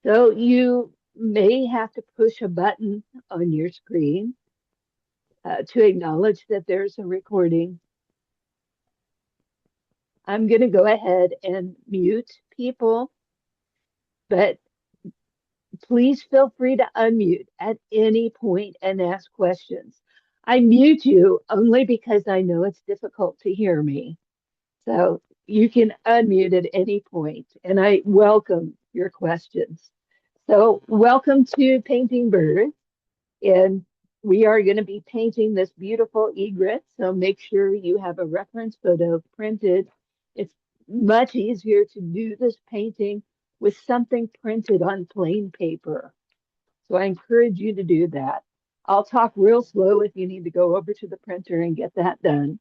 So you may have to push a button on your screen to acknowledge that there's a recording. I'm going to go ahead and mute people, but please feel free to unmute at any point and ask questions. I mute you only because I know it's difficult to hear me. So you can unmute at any point, and I welcome your questions. So welcome to Painting Birds, and we are going to be painting this beautiful egret. So make sure you have a reference photo printed. It's much easier to do this painting with something printed on plain paper. So I encourage you to do that. I'll talk real slow if you need to go over to the printer and get that done.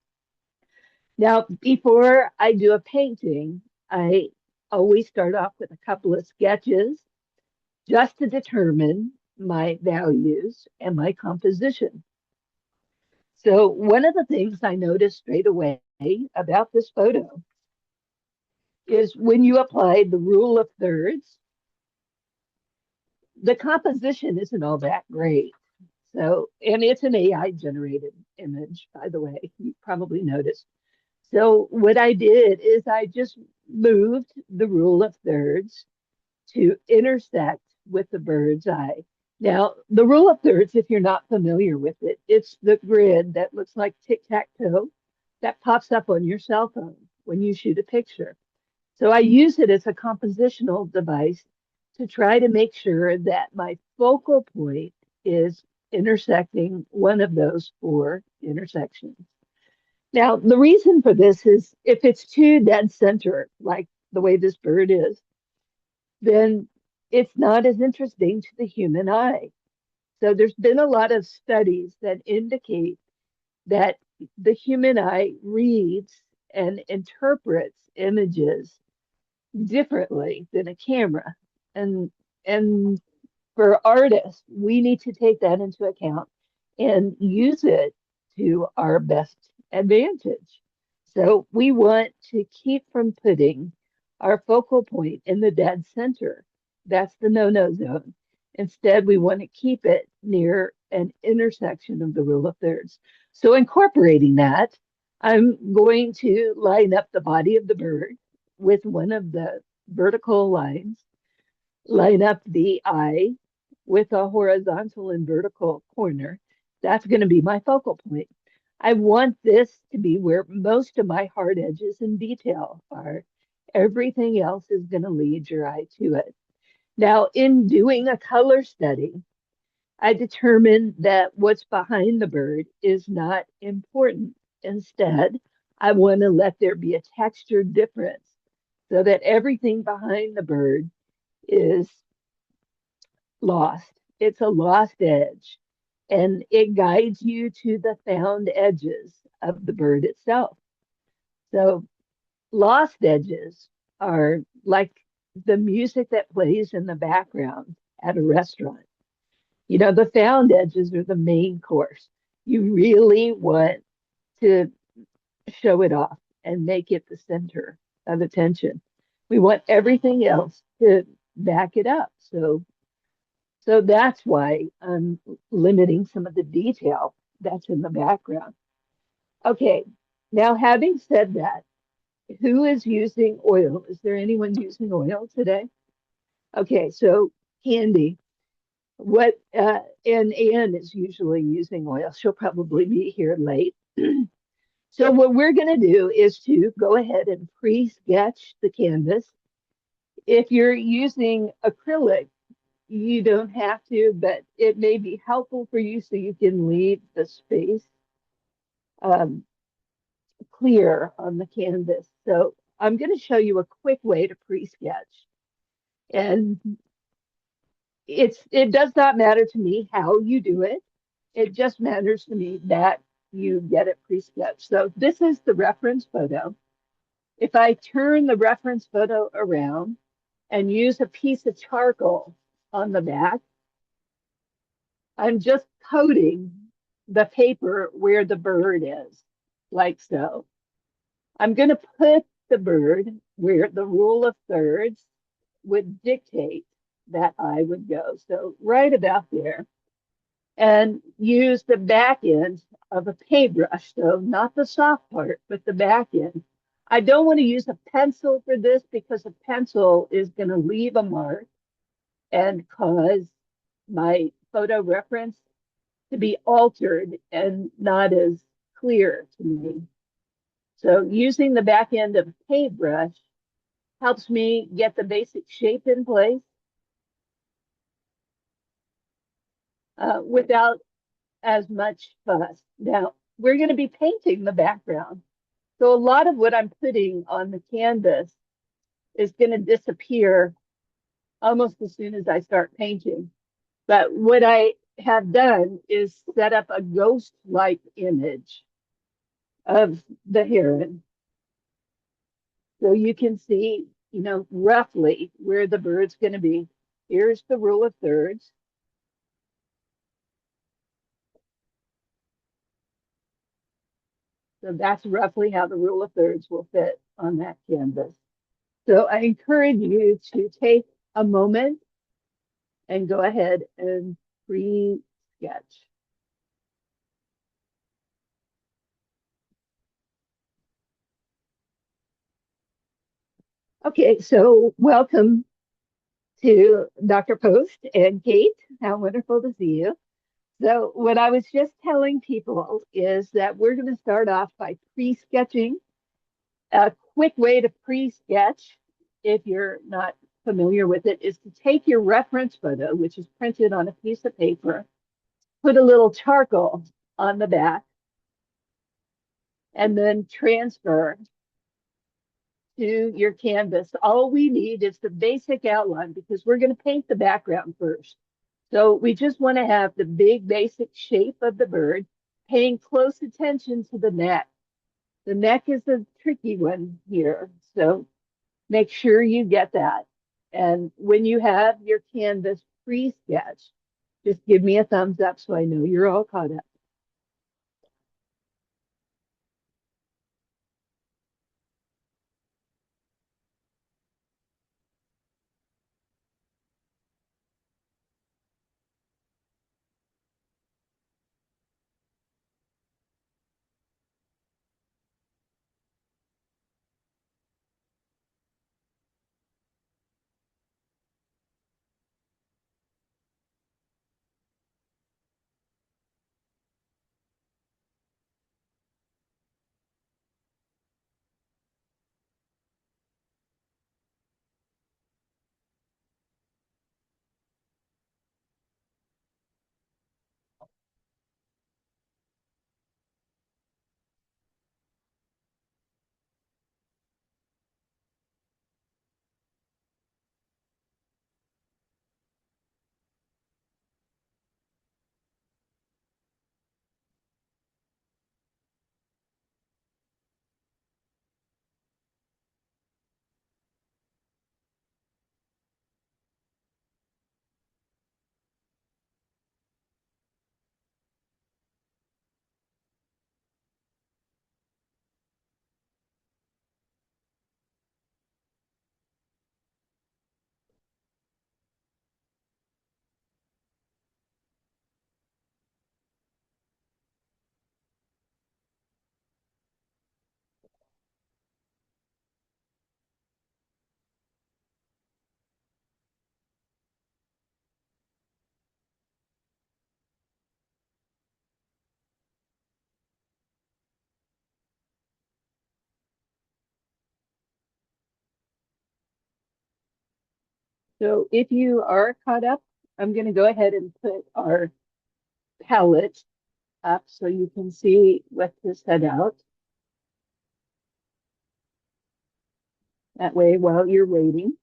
Now, before I do a painting, I always start off with a couple of sketches just to determine my values and my composition. So one of the things I noticed straight away about this photo is when you apply the rule of thirds, the composition isn't all that great. So, and it's an AI generated image, by the way, you probably noticed. So what I did is I just moved the rule of thirds to intersect with the bird's eye. Now, the rule of thirds, if you're not familiar with it, it's the grid that looks like tic-tac-toe that pops up on your cell phone when you shoot a picture. So I use it as a compositional device to try to make sure that my focal point is intersecting one of those four intersections. Now, the reason for this is if it's too dead center, like the way this bird is, then it's not as interesting to the human eye. So there's been a lot of studies that indicate that the human eye reads and interprets images differently than a camera. And and for artists, we need to take that into account and use it to our best advantage. So we want to keep from putting our focal point in the dead center. That's the no-no zone. Instead, we want to keep it near an intersection of the rule of thirds. So incorporating that, I'm going to line up the body of the bird with one of the vertical lines, line up the eye with a horizontal and vertical corner. That's going to be my focal point. I want this to be where most of my hard edges and detail are. Everything else is going to lead your eye to it. Now, in doing a color study, I determined that what's behind the bird is not important. Instead, I want to let there be a texture difference so that everything behind the bird is lost. It's a lost edge, and it guides you to the found edges of the bird itself. So, lost edges are like the music that plays in the background at a restaurant. You know, the found edges are the main course. You really want to show it off and make it the center of attention. We want everything else to back it up. So that's why I'm limiting some of the detail that's in the background. Okay, now having said that, who is using oil? Is there anyone using oil today? Okay, so Candy, what and Anne is usually using oil. She'll probably be here late. So what we're going to do is to go ahead and pre-sketch the canvas. If you're using acrylic, you don't have to, but it may be helpful for you so you can leave the space um, clear on the canvas. So I'm going to show you a quick way to pre-sketch. And it does not matter to me how you do it. It just matters to me that you get it pre-sketched. So this is the reference photo. If I turn the reference photo around and use a piece of charcoal on the back, I'm just coating the paper where the bird is, like so. I'm going to put the bird where the rule of thirds would dictate. that I would go. So right about there. And use the back end of a paintbrush. So not the soft part, but the back end. I don't want to use a pencil for this because a pencil is going to leave a mark and cause my photo reference to be altered and not as clear to me. So using the back end of a paintbrush helps me get the basic shape in place without as much fuss. Now, we're going to be painting the background. So a lot of what I'm putting on the canvas is going to disappear almost as soon as I start painting. But what I have done is set up a ghost-like image of the heron. So you can see, roughly where the bird's going to be. Here's the rule of thirds. So that's roughly how the rule of thirds will fit on that canvas. So I encourage you to take a moment and go ahead and pre-sketch. Okay, so welcome to Dr. Post and Kate. How wonderful to see you. So what I was just telling people is that we're going to start off by pre-sketching. A quick way to pre-sketch, if you're not familiar with it, is to take your reference photo, which is printed on a piece of paper, put a little charcoal on the back, and then transfer to your canvas. All we need is the basic outline because we're going to paint the background first. So we just want to have the big basic shape of the bird, paying close attention to the neck. The neck is a tricky one here. So make sure you get that. And when you have your canvas pre-sketched, just give me a thumbs up so I know you're all caught up. So if you are caught up, I'm going to go ahead and put our palette up so you can see what to set out. That way, while you're waiting.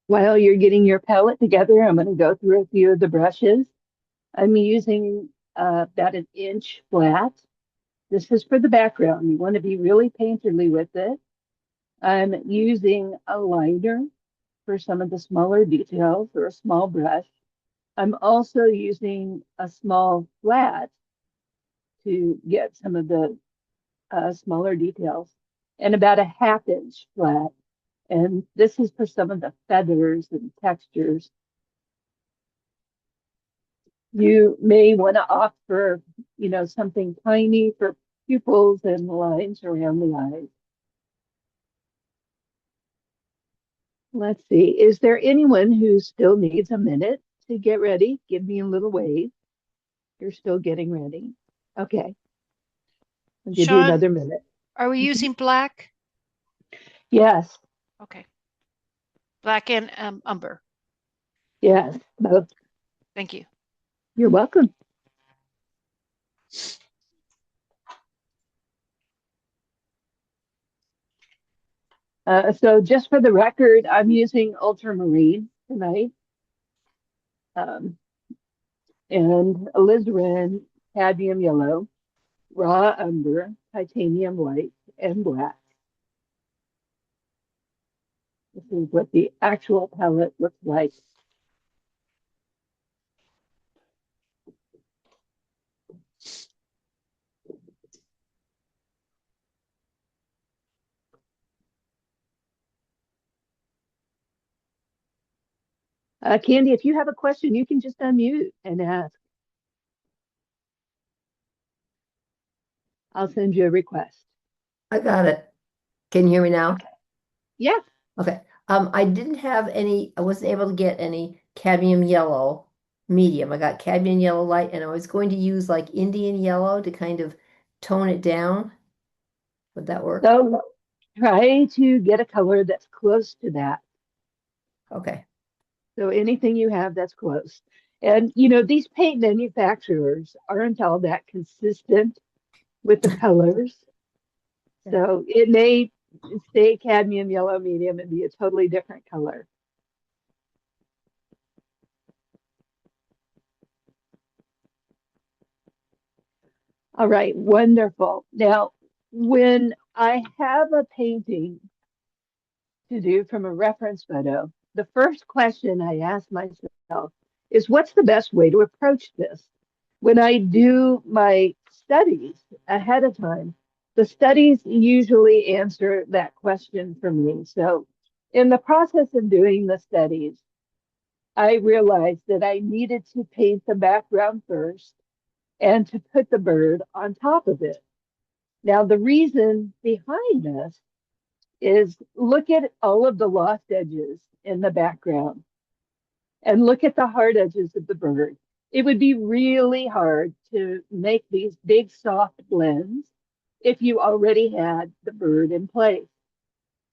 While you're getting your palette together, I'm going to go through a few of the brushes. I'm using about an inch flat. This is for the background. You want to be really painterly with it. I'm using a liner for some of the smaller details or a small brush. I'm also using a small flat to get some of the smaller details and about a half-inch flat. And this is for some of the feathers and textures. You may want to opt for, something tiny for pupils and lines around the eyes. Let's see. Is there anyone who still needs a minute to get ready? Give me a little wave. You're still getting ready. Okay. I'll give you Sean, another minute. are we Mhm. using black? Yes. Okay. Black and umber. Yes. Both. Thank you. You're welcome. So just for the record, I'm using ultramarine tonight, um, and alizarin, cadmium yellow, raw umber, titanium white, and black. This is what the actual palette looks like. Candy, if you have a question, you can just unmute and ask. I'll send you a request. I got it. Can you hear me now? Okay. Yeah. Okay. I didn't have any, I wasn't able to get any cadmium yellow medium. I got cadmium yellow light, and I was going to use like Indian yellow to kind of tone it down. Would that work? So try to get a color that's close to that. Okay. So anything you have that's close. And these paint manufacturers aren't all that consistent with the colors. Yeah. So it may stay cadmium yellow medium and be a totally different color. All right, wonderful. Now, when I have a painting to do from a reference photo, the first question I ask myself is what's the best way to approach this? When I do my studies ahead of time, the studies usually answer that question for me. So, in the process of doing the studies, I realized that I needed to paint the background first and to put the bird on top of it. Now, the reason behind this is look at all of the loft edges in the background and look at the hard edges of the bird. It would be really hard to make these big soft blends if you already had the bird in place.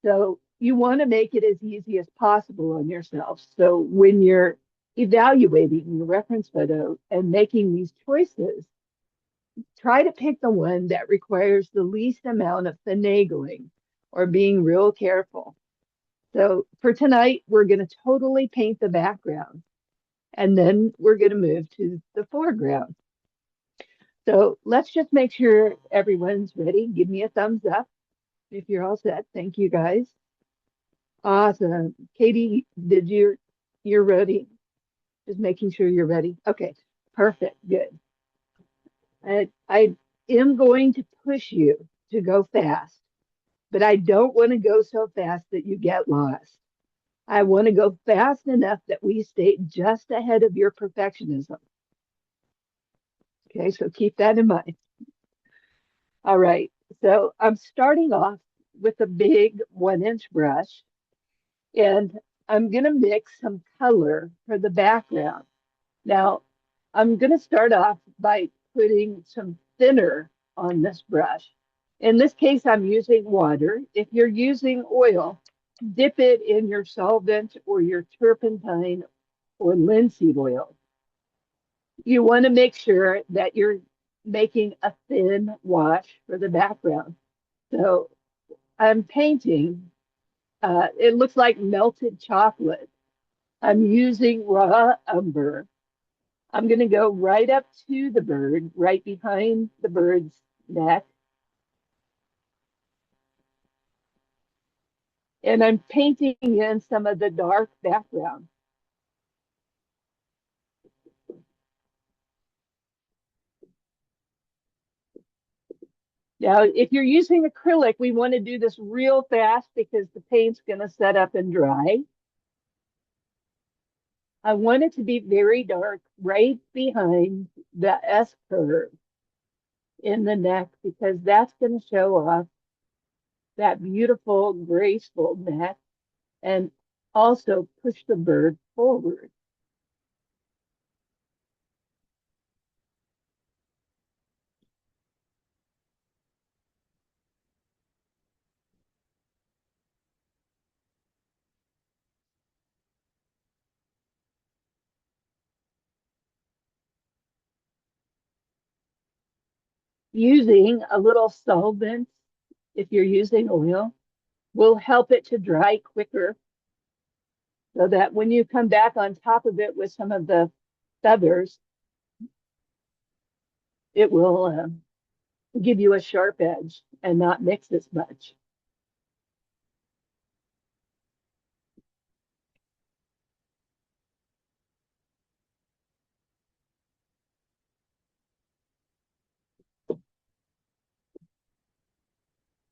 So you want to make it as easy as possible on yourself. So when you're evaluating your reference photo and making these choices, try to pick the one that requires the least amount of finagling or being real careful. So for tonight, we're going to totally paint the background and then we're going to move to the foreground. So let's just make sure everyone's ready. Give me a thumbs up if you're all set. Thank you guys. Awesome. Katie, you're ready? Just making sure you're ready. Okay, perfect. Good. I am going to push you to go fast, but I don't want to go so fast that you get lost. I want to go fast enough that we stay just ahead of your perfectionism. Okay, so keep that in mind. All right, so I'm starting off with a big 1 inch brush, and I'm going to mix some color for the background. Now, I'm going to start off by putting some thinner on this brush. In this case, I'm using water. If you're using oil, dip it in your solvent or your turpentine or linseed oil. You want to make sure that you're making a thin wash for the background. So I'm painting, it looks like melted chocolate I'm using raw umber. I'm going to go right up to the bird, right behind the bird's neck. And I'm painting in some of the dark background. Now, if you're using acrylic, we want to do this real fast because the paint's going to set up and dry. I want it to be very dark right behind the S curve in the neck because that's going to show off that beautiful, graceful neck and also push the bird forward. Using a little solvent, if you're using oil, will help it to dry quicker so that when you come back on top of it with some of the feathers, it will give you a sharp edge and not mix as much.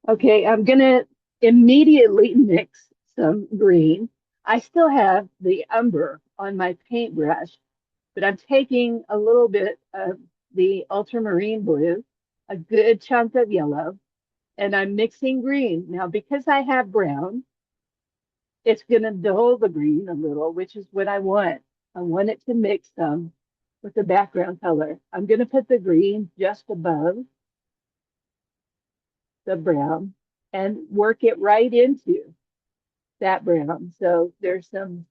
Okay, I'm gonna immediately mix some green. I still have the umber on my paintbrush, but I'm taking a little bit of the ultramarine blue, a good chunk of yellow, and I'm mixing green. Now, because I have brown, it's going to dull the green a little, which is what I want. I want it to mix some with the background color. I'm going to put the green just above the brown and work it right into that brown. So there's some,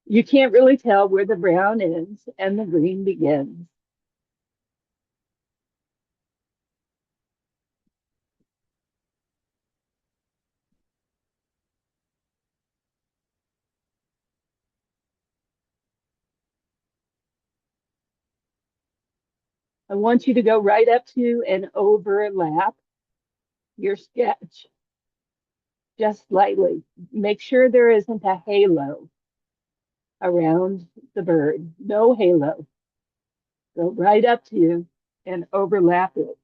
you can't really tell where the brown ends and the green begins. I want you to go right up to and overlap your sketch just slightly. Make sure there isn't a halo around the bird. No halo. Go right up to and overlap it.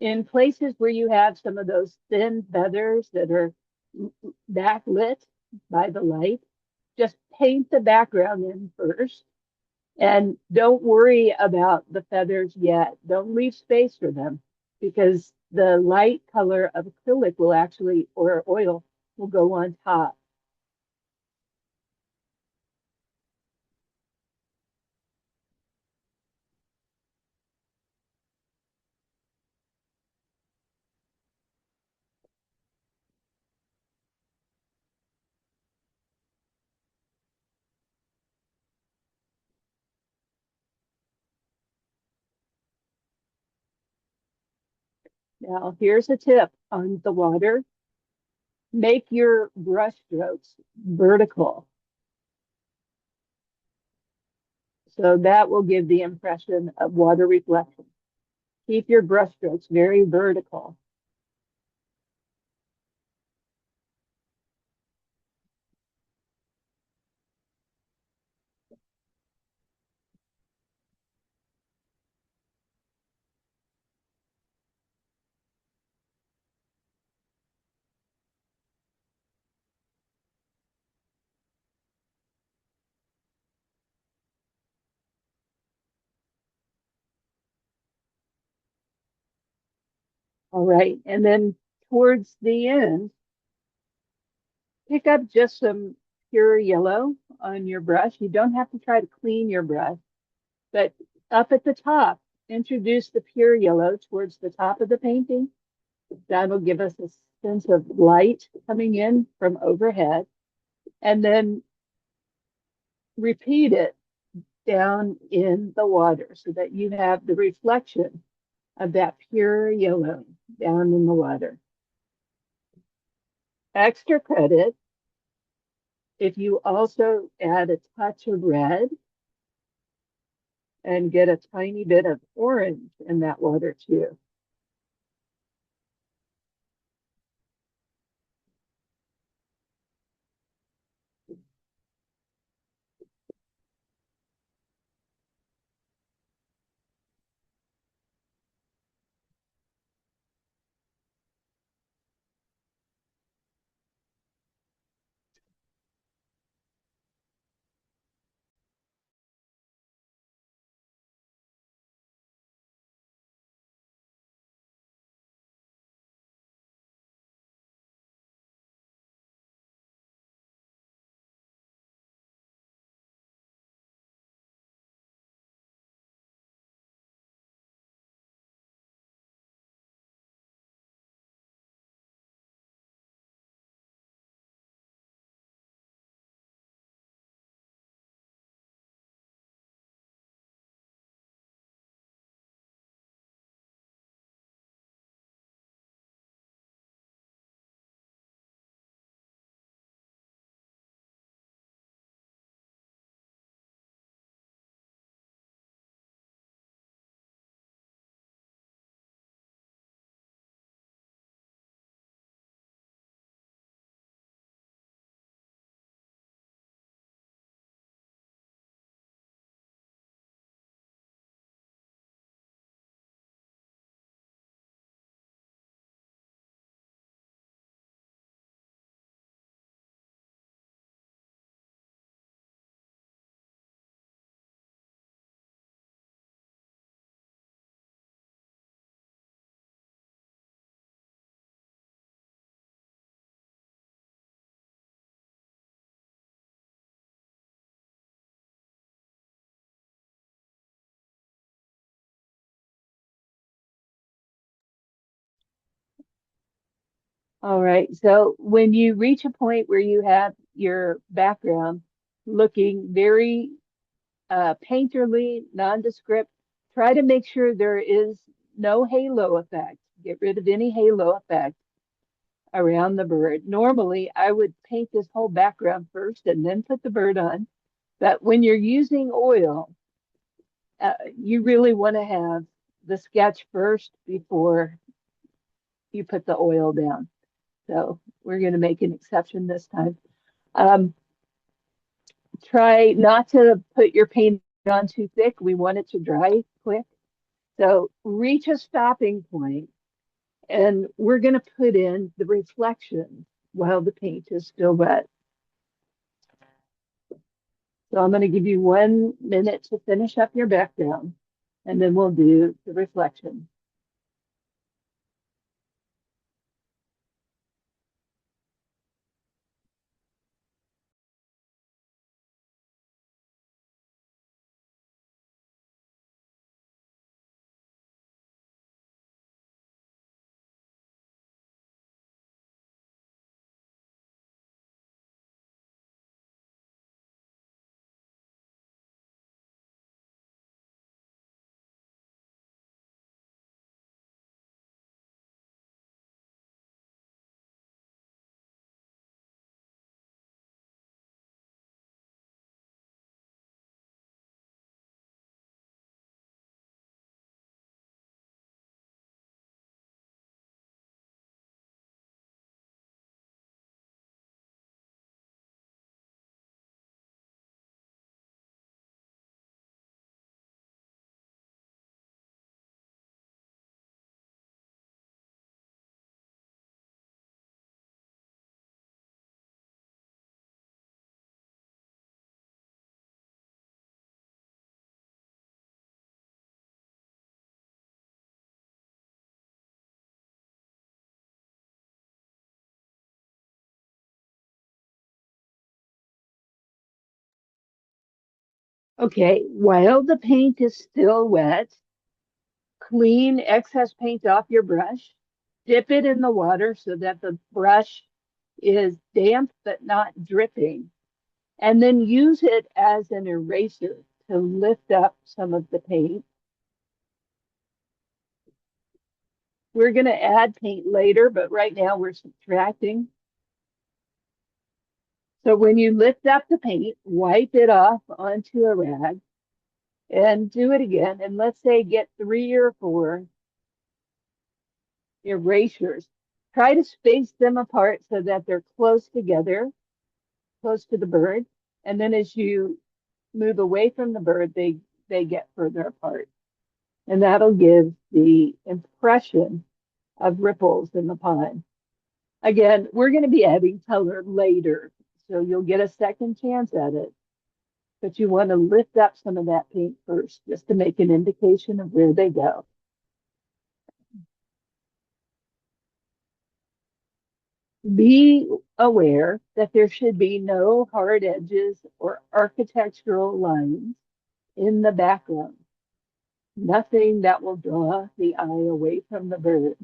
In places where you have some of those thin feathers that are backlit by the light, just paint the background in first and don't worry about the feathers yet. Don't leave space for them because the light color of acrylic will actually, or oil, will go on top. Now, here's a tip on the water. Make your brush strokes vertical. So that will give the impression of water reflection. Keep your brush strokes very vertical. All right. And then towards the end, pick up just some pure yellow on your brush. You don't have to try to clean your brush, but up at the top, introduce the pure yellow towards the top of the painting. That'll give us a sense of light coming in from overhead. And then repeat it down in the water so that you have the reflection of that pure yellow down in the water. Extra credit if you also add a touch of red and get a tiny bit of orange in that water too. All right, so when you reach a point where you have your background looking very painterly, nondescript, try to make sure there is no halo effect. Get rid of any halo effect around the bird. Normally, I would paint this whole background first and then put the bird on. But when you're using oil, you really want to have the sketch first before you put the oil down. So we're going to make an exception this time. Um, Try not to put your paint on too thick. We want it to dry quick. So reach a stopping point, and we're going to put in the reflection while the paint is still wet. So I'm going to give you 1 minute to finish up your background, and then we'll do the reflection. Okay, while the paint is still wet, clean excess paint off your brush, dip it in the water so that the brush is damp but not dripping, and then use it as an eraser to lift up some of the paint. We're going to add paint later, but right now we're subtracting. So when you lift up the paint, wipe it off onto a rag and do it again. And let's say get 3 or 4 erasers. Try to space them apart so that they're close together, close to the bird. And then as you move away from the bird, they get further apart. And that'll give the impression of ripples in the pond. Again, we're going to be adding color later, so you'll get a second chance at it. But you want to lift up some of that paint first, just to make an indication of where they go. Be aware that there should be no hard edges or architectural lines in the background. Nothing that will draw the eye away from the bird.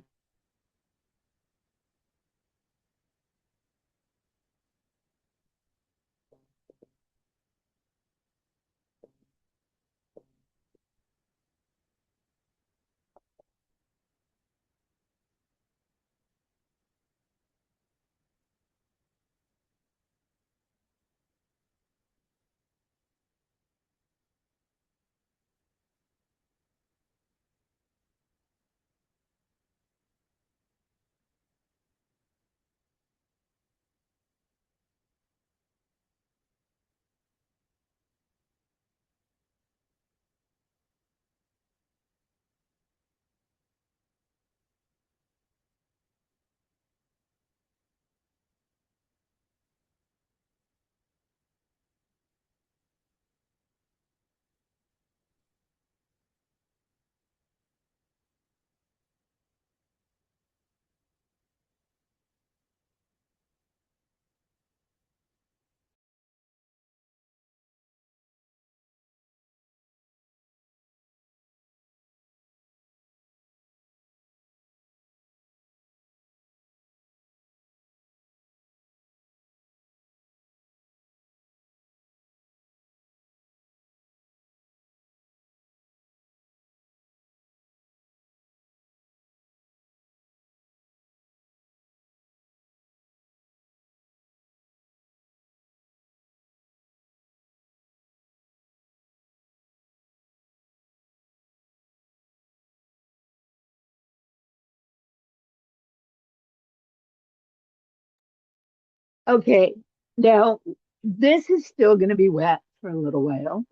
Okay, now this is still going to be wet for a little while.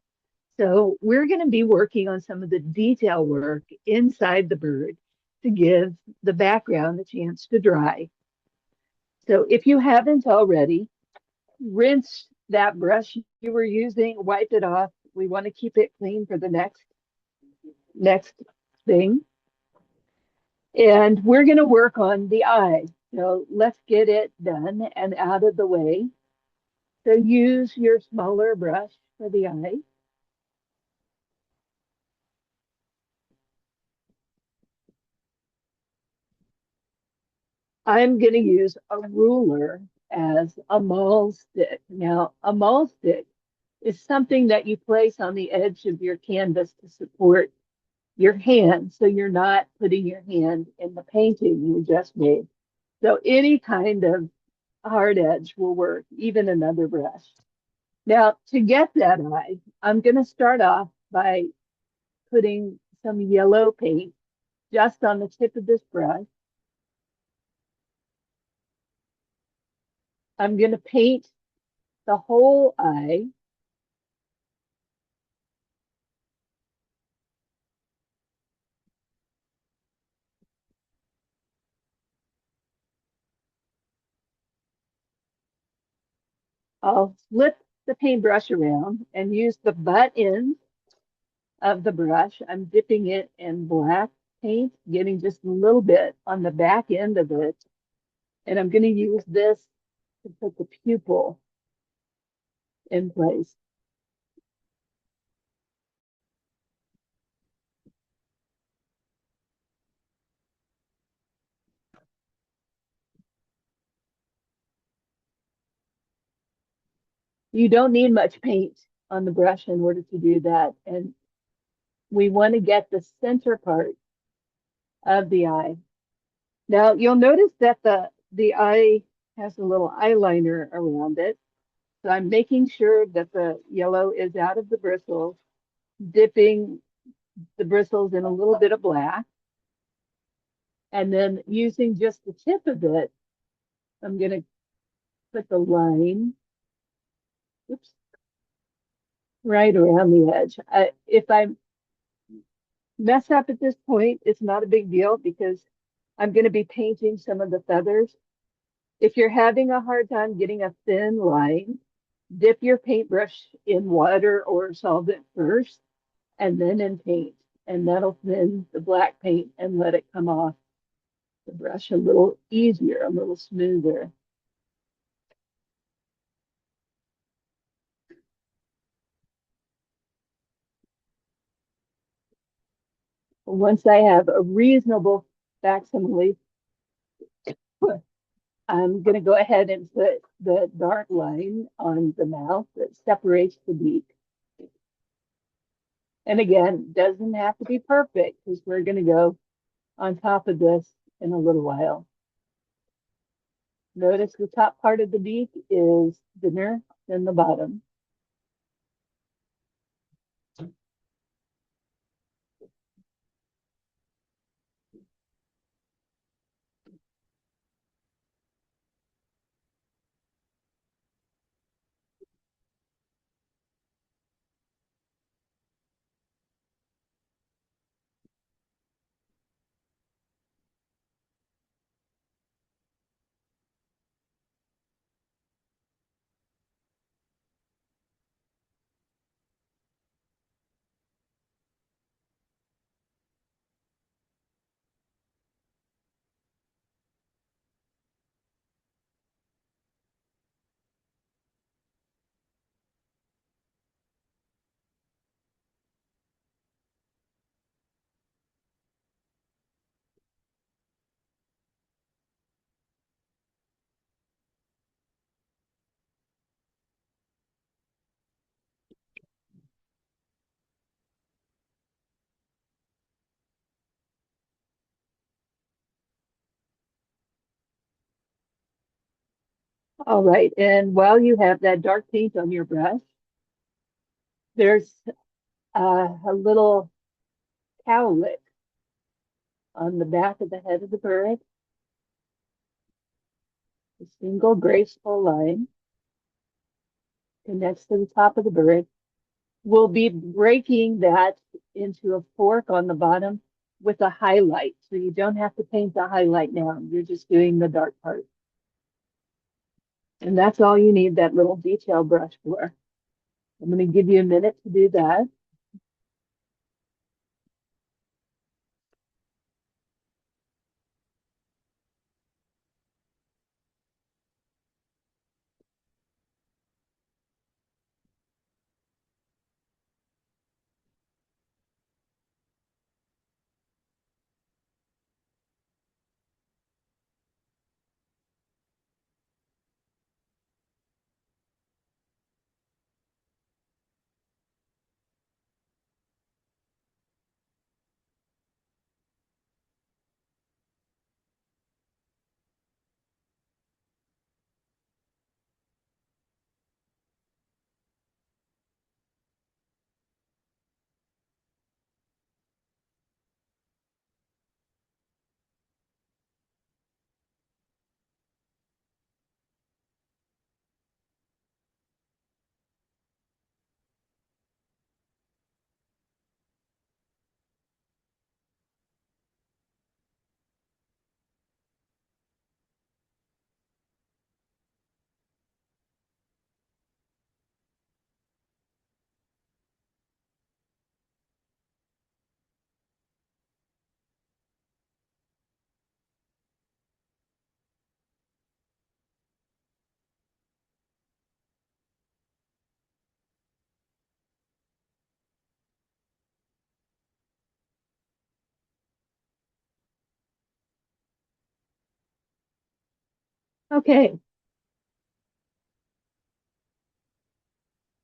So we're going to be working on some of the detail work inside the bird to give the background a chance to dry. So if you haven't already, rinse that brush you were using, wipe it off. We want to keep it clean for the next thing. And we're going to work on the eye. So let's get it done and out of the way. So use your smaller brush for the eye. I'm going to use a ruler as a maul stick. Now, a maul stick is something that you place on the edge of your canvas to support your hand so you're not putting your hand in the painting you just made. So any kind of hard edge will work, even another brush. Now, to get that eye, I'm going to start off by putting some yellow paint just on the tip of this brush. I'm going to paint the whole eye. I'll flip the paintbrush around and use the butt end of the brush. I'm dipping it in black paint, getting just a little bit on the back end of it. And I'm going to use this to put the pupil in place. You don't need much paint on the brush in order to do that. And we want to get the center part of the eye. Now you'll notice that the eye has a little eyeliner around it. So I'm making sure that the yellow is out of the bristles, dipping the bristles in a little bit of black, and then using just the tip of it, I'm going to put the line, oops, right around the edge. If I mess up at this point, it's not a big deal because I'm going to be painting some of the feathers. If you're having a hard time getting a thin line, dip your paintbrush in water or solvent first and then in paint. And that'll thin the black paint and let it come off the brush a little easier, a little smoother. Once I have a reasonable facsimile, I'm going to go ahead and put the dark line on the mouth that separates the beak. And again, doesn't have to be perfect because we're going to go on top of this in a little while. Notice the top part of the beak is thinner than the bottom. All right, and while you have that dark paint on your brush, there's a little cowlick on the back of the head of the bird, a single graceful line connects to the top of the bird. We'll be breaking that into a fork on the bottom with a highlight. So you don't have to paint the highlight now. You're just doing the dark part. And that's all you need that little detail brush for. I'm going to give you a minute to do that. Okay.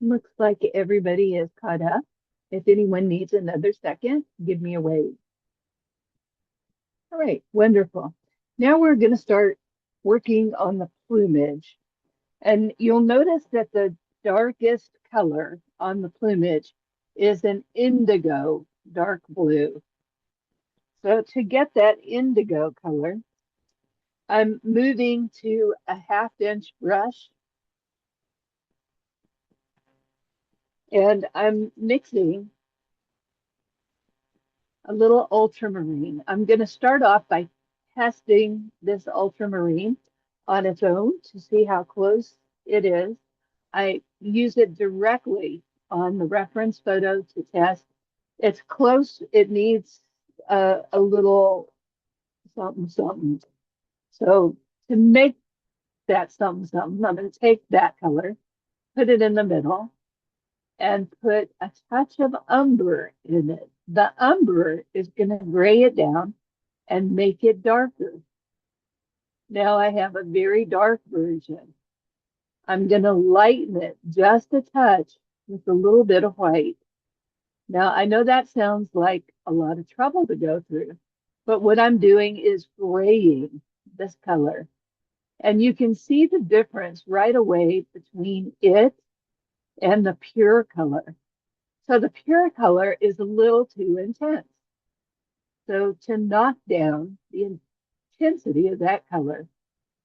Looks like everybody is caught up. If anyone needs another second, give me a wave. All right, wonderful. Now we're going to start working on the plumage. And you'll notice that the darkest color on the plumage is an indigo dark blue. So to get that indigo color, I'm moving to a 1/2 inch brush and I'm mixing a little ultramarine. I'm going to start off by testing this ultramarine on its own to see how close it is. I use it directly on the reference photo to test. It's close. It needs a little something, something. So to make that something, something, I'm going to take that color, put it in the middle, and put a touch of umber in it. The umber is going to gray it down and make it darker. Now I have a very dark version. I'm going to lighten it just a touch with a little bit of white. Now I know that sounds like a lot of trouble to go through, but what I'm doing is graying this color. And you can see the difference right away between it and the pure color. So the pure color is a little too intense. So to knock down the intensity of that color,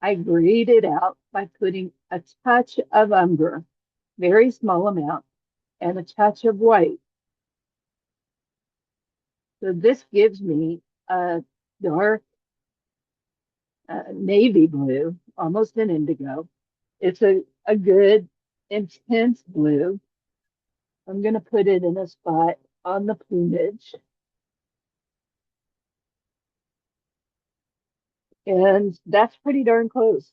I grayed it out by putting a touch of umber, very small amount, and a touch of white. So this gives me a dark navy blue, almost an indigo. It's a good intense blue. I'm going to put it in a spot on the plumage. And that's pretty darn close.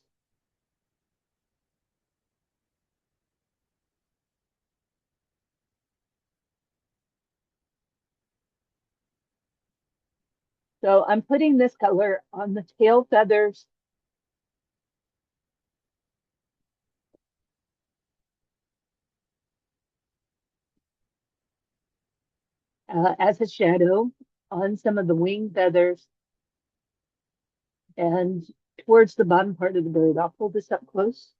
So I'm putting this color on the tail feathers as a shadow on some of the wing feathers and towards the bottom part of the bird. I'll pull this up close.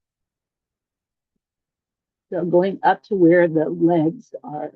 So going up to where the legs are.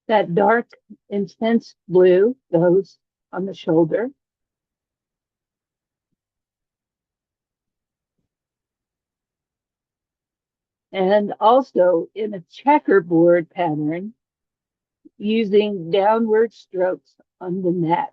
That dark, intense blue goes on the shoulder. And also in a checkerboard pattern using downward strokes on the neck.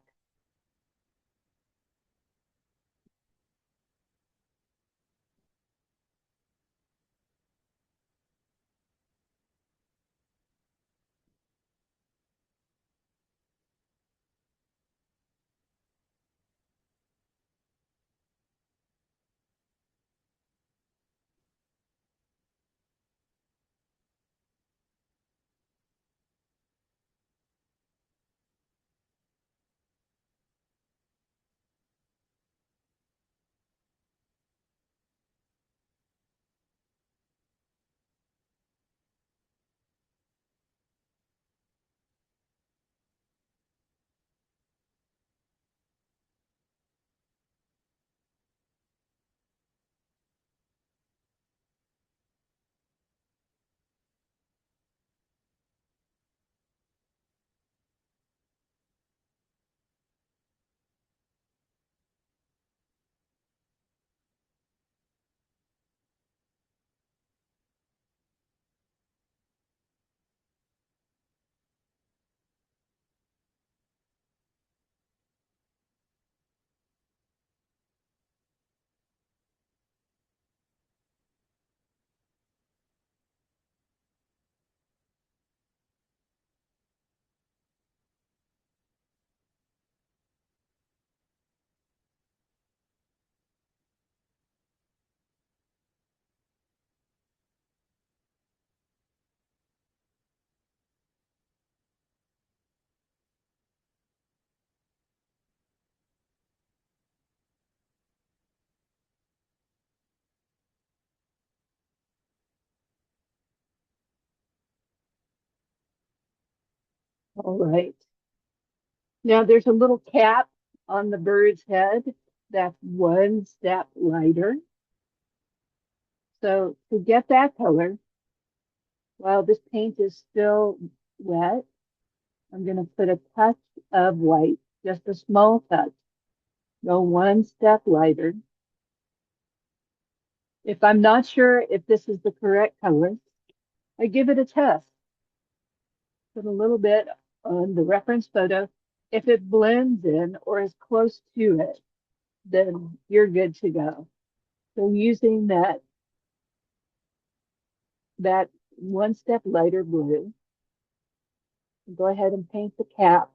All right. Now there's a little cap on the bird's head that's one step lighter. So to get that color, while this paint is still wet, I'm going to put a touch of white, just a small touch. Go one step lighter. If I'm not sure if this is the correct color, I give it a test. Put a little bit on the reference photo. If it blends in or is close to it, then you're good to go. So using that one step lighter blue, go ahead and paint the cap.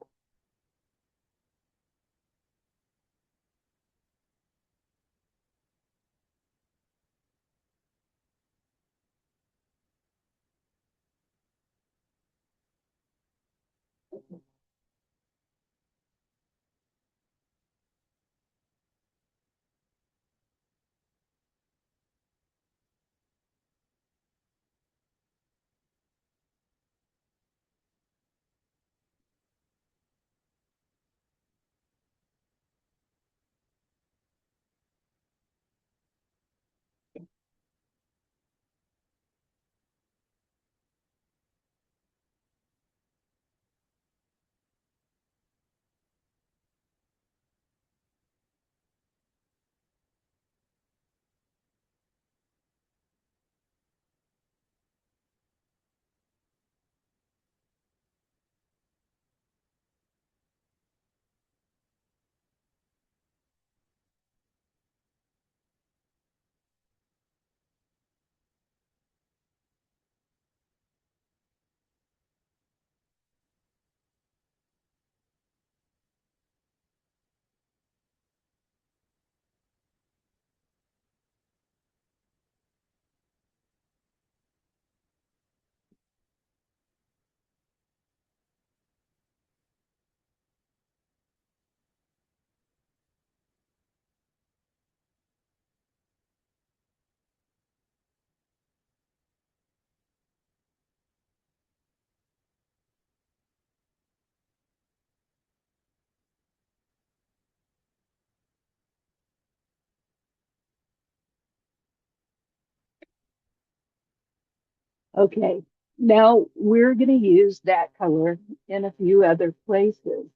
Okay, now we're going to use that color in a few other places.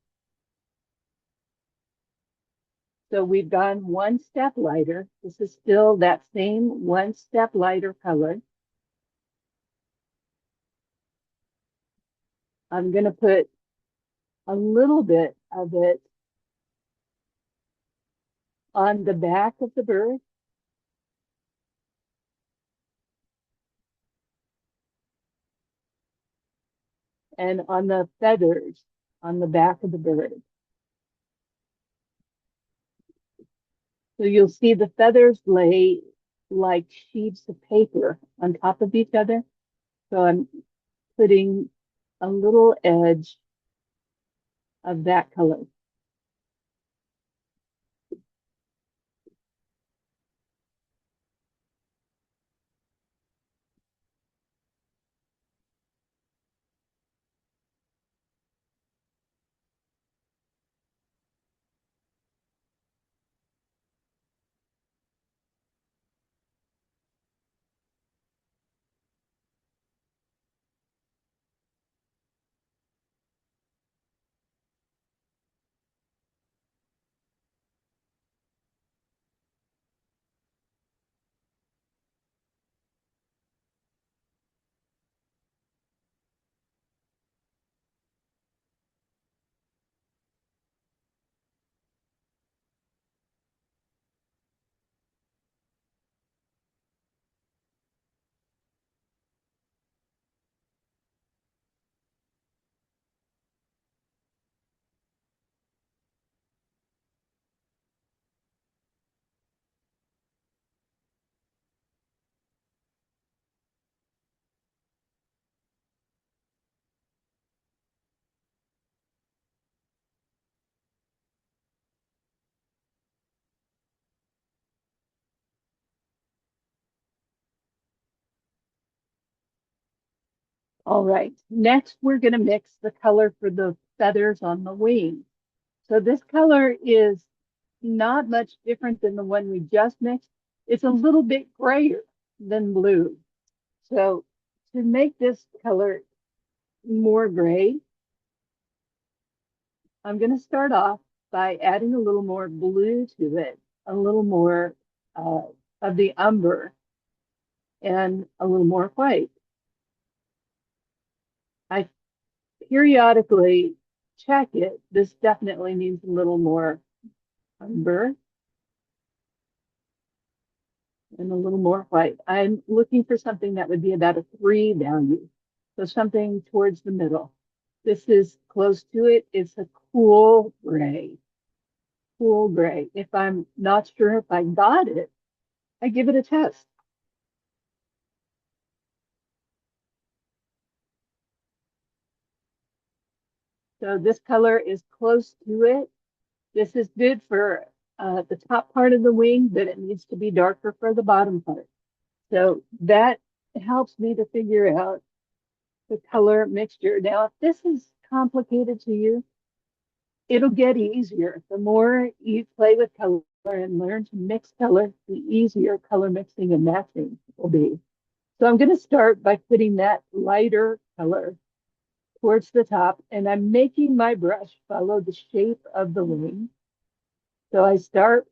So we've gone one step lighter. This is still that same one step lighter color. I'm going to put a little bit of it on the back of the bird and on the feathers on the back of the bird. So you'll see the feathers lay like sheets of paper on top of each other. So I'm putting a little edge of that color. All right, next we're going to mix the color for the feathers on the wing. So this color is not much different than the one we just mixed. It's a little bit grayer than blue. So to make this color more gray, I'm going to start off by adding a little more blue to it, a little more uh, of the umber, and a little more white. I periodically check it. This definitely needs a little more umber and a little more white. I'm looking for something that would be about a 3 value. So something towards the middle. This is close to it. It's a cool gray. Cool gray. If I'm not sure if I got it, I give it a test. So this color is close to it. This is good for the top part of the wing, but it needs to be darker for the bottom part. So that helps me to figure out the color mixture. Now, if this is complicated to you, it'll get easier. The more you play with color and learn to mix color, the easier color mixing and matching will be. So I'm going to start by putting that lighter color towards the top, and I'm making my brush follow the shape of the wing. So I start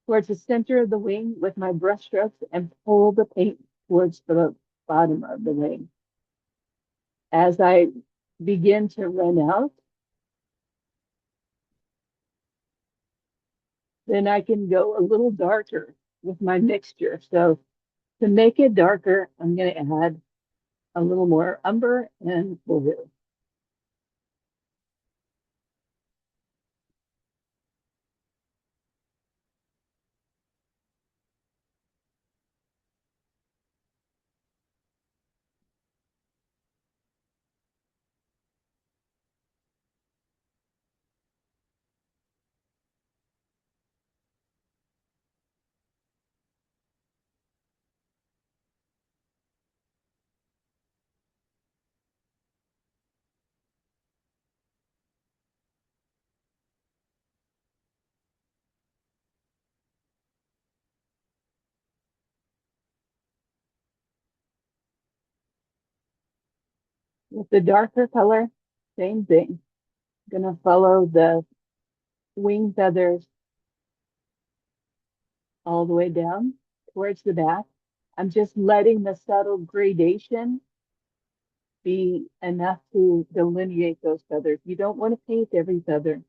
towards the center of the wing with my brush strokes and pull the paint towards the bottom of the wing. As I begin to run out, then I can go a little darker with my mixture. So to make it darker, I'm going to add a little more umber and blue. With the darker color, same thing. I'm going to follow the wing feathers all the way down towards the back. I'm just letting the subtle gradation be enough to delineate those feathers. You don't want to paint every feather.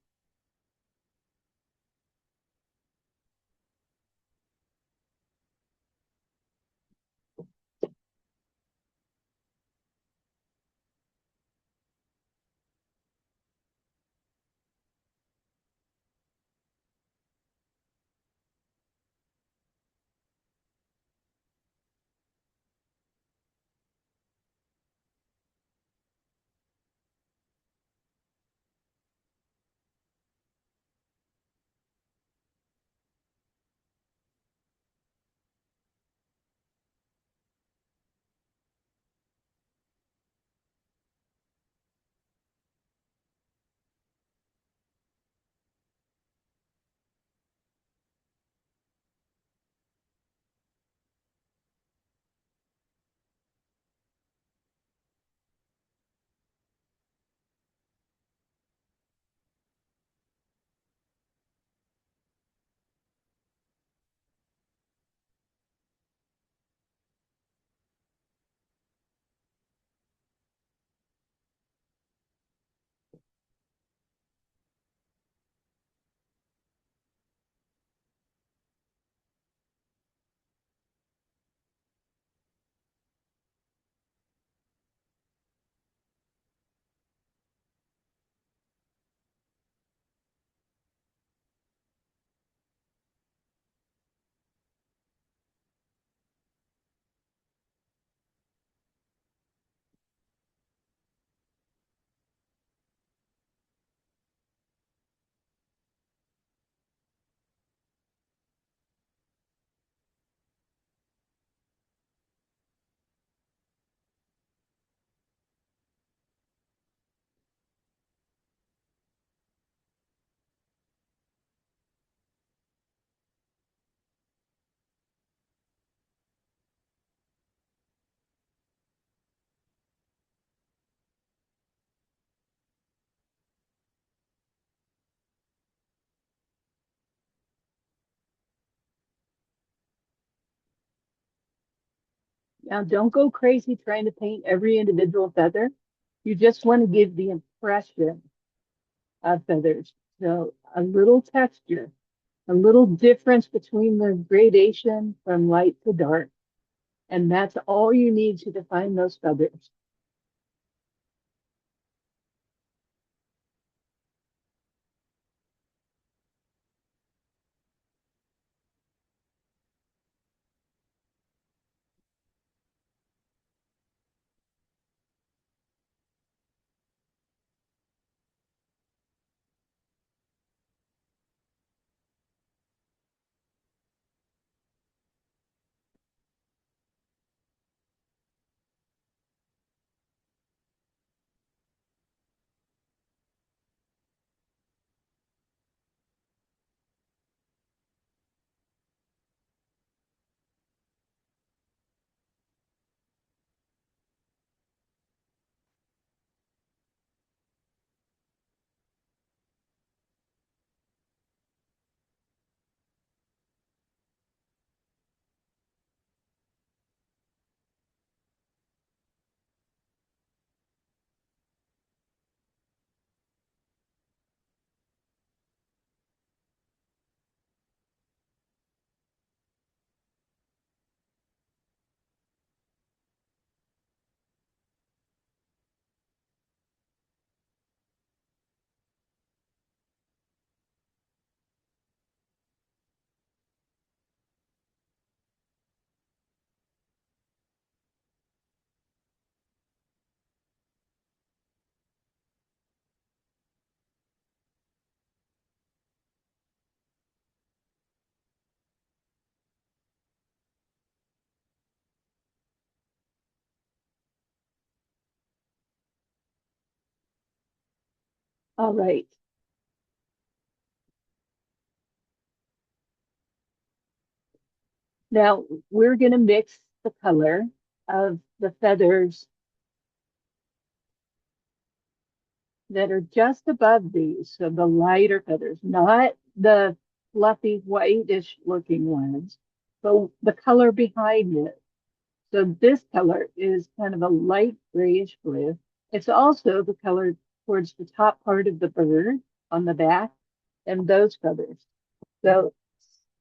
Now, don't go crazy trying to paint every individual feather. You just want to give the impression of feathers. So a little texture, a little difference between the gradation from light to dark. And that's all you need to define those feathers. All right. Now we're going to mix the color of the feathers that are just above these. So the lighter feathers, not the fluffy whitish looking ones, but the color behind it. So this color is kind of a light grayish blue. It's also the color towards the top part of the bird on the back and those feathers. So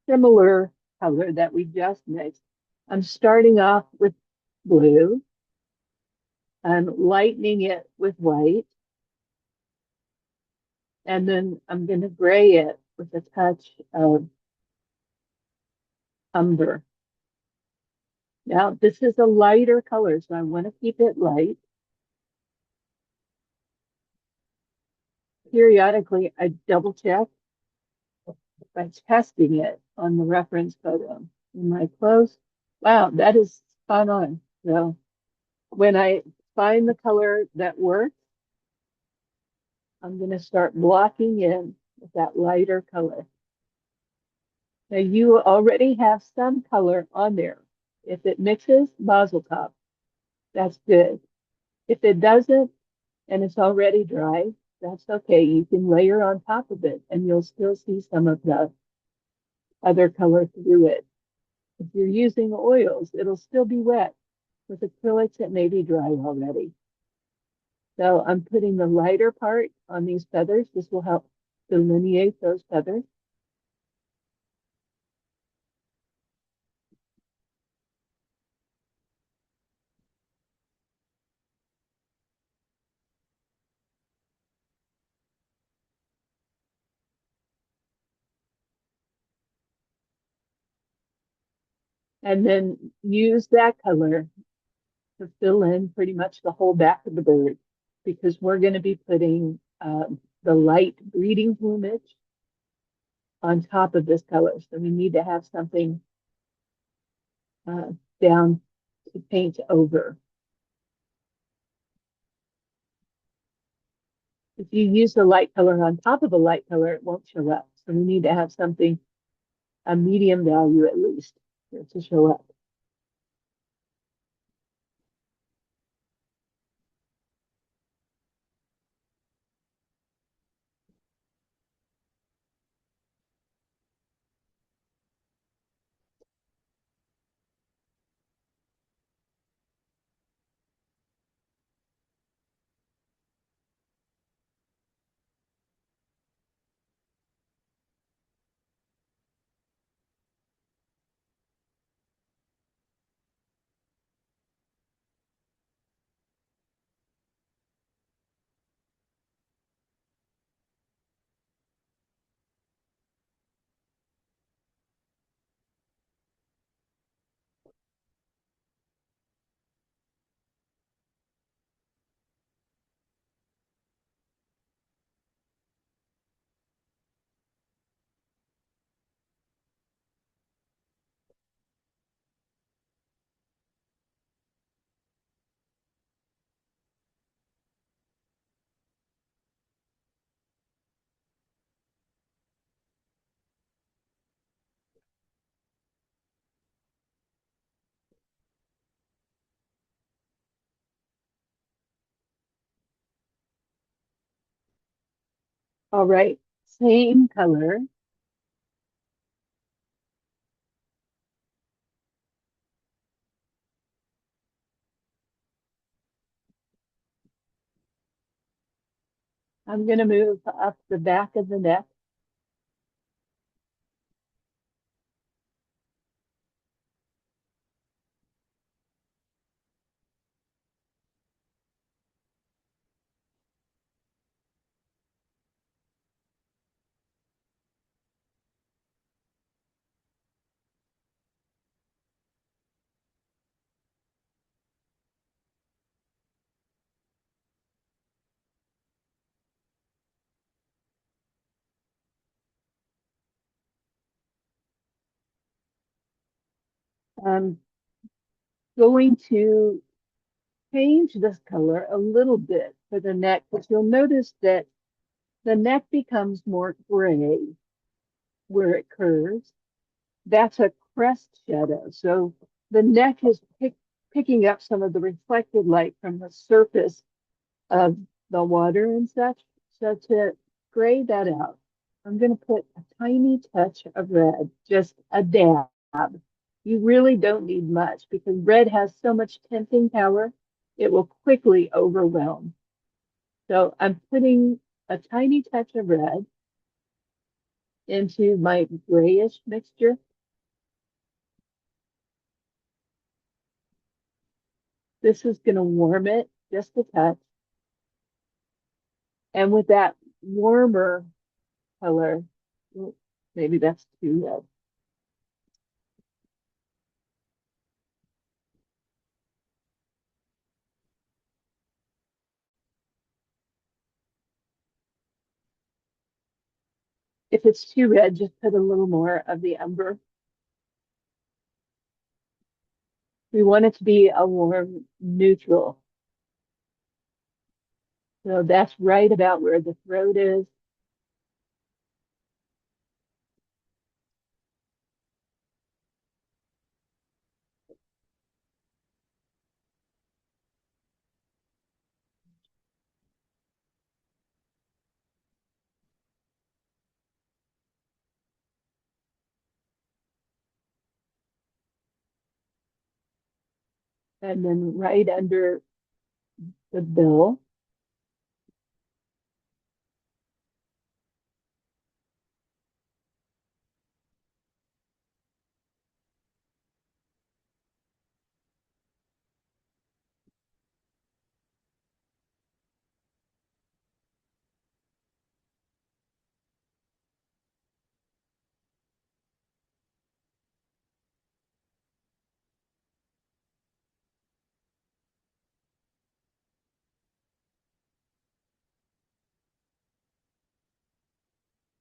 similar color that we just mixed. I'm starting off with blue. I'm lightening it with white. And then I'm going to gray it with a touch of umber. Now, this is a lighter color, so I want to keep it light. Periodically, I double check by testing it on the reference photo. Am I close? Wow, that is spot on. So when I find the color that works, I'm going to start blocking in with that lighter color. Now you already have some color on there. If it mixes, mazel tov, that's good. If it doesn't and it's already dry, that's okay. You can layer on top of it and you'll still see some of the other color through it. If you're using oils, it'll still be wet. With acrylics, it may be dry already. So I'm putting the lighter part on these feathers. This will help delineate those feathers. And then use that color to fill in pretty much the whole back of the bird because we're going to be putting the light breeding plumage on top of this color. So we need to have something uh, down to paint over. If you use the light color on top of a light color, it won't show up. So we need to have something, a medium value at least, for it to show up. All right, same color. I'm going to move up the back of the neck. I'm going to change this color a little bit for the neck, but you'll notice that the neck becomes more gray where it curves. That's a crest shadow. So the neck is picking up some of the reflected light from the surface of the water and such. So to gray that out, I'm going to put a tiny touch of red, just a dab. You really don't need much because red has so much tinting power, it will quickly overwhelm. So I'm putting a tiny touch of red into my grayish mixture. This is going to warm it just a touch. And with that warmer color, maybe that's too red. If it's too red, just put a little more of the umber. We want it to be a warm neutral. So that's right about where the throat is. And then right under the bill,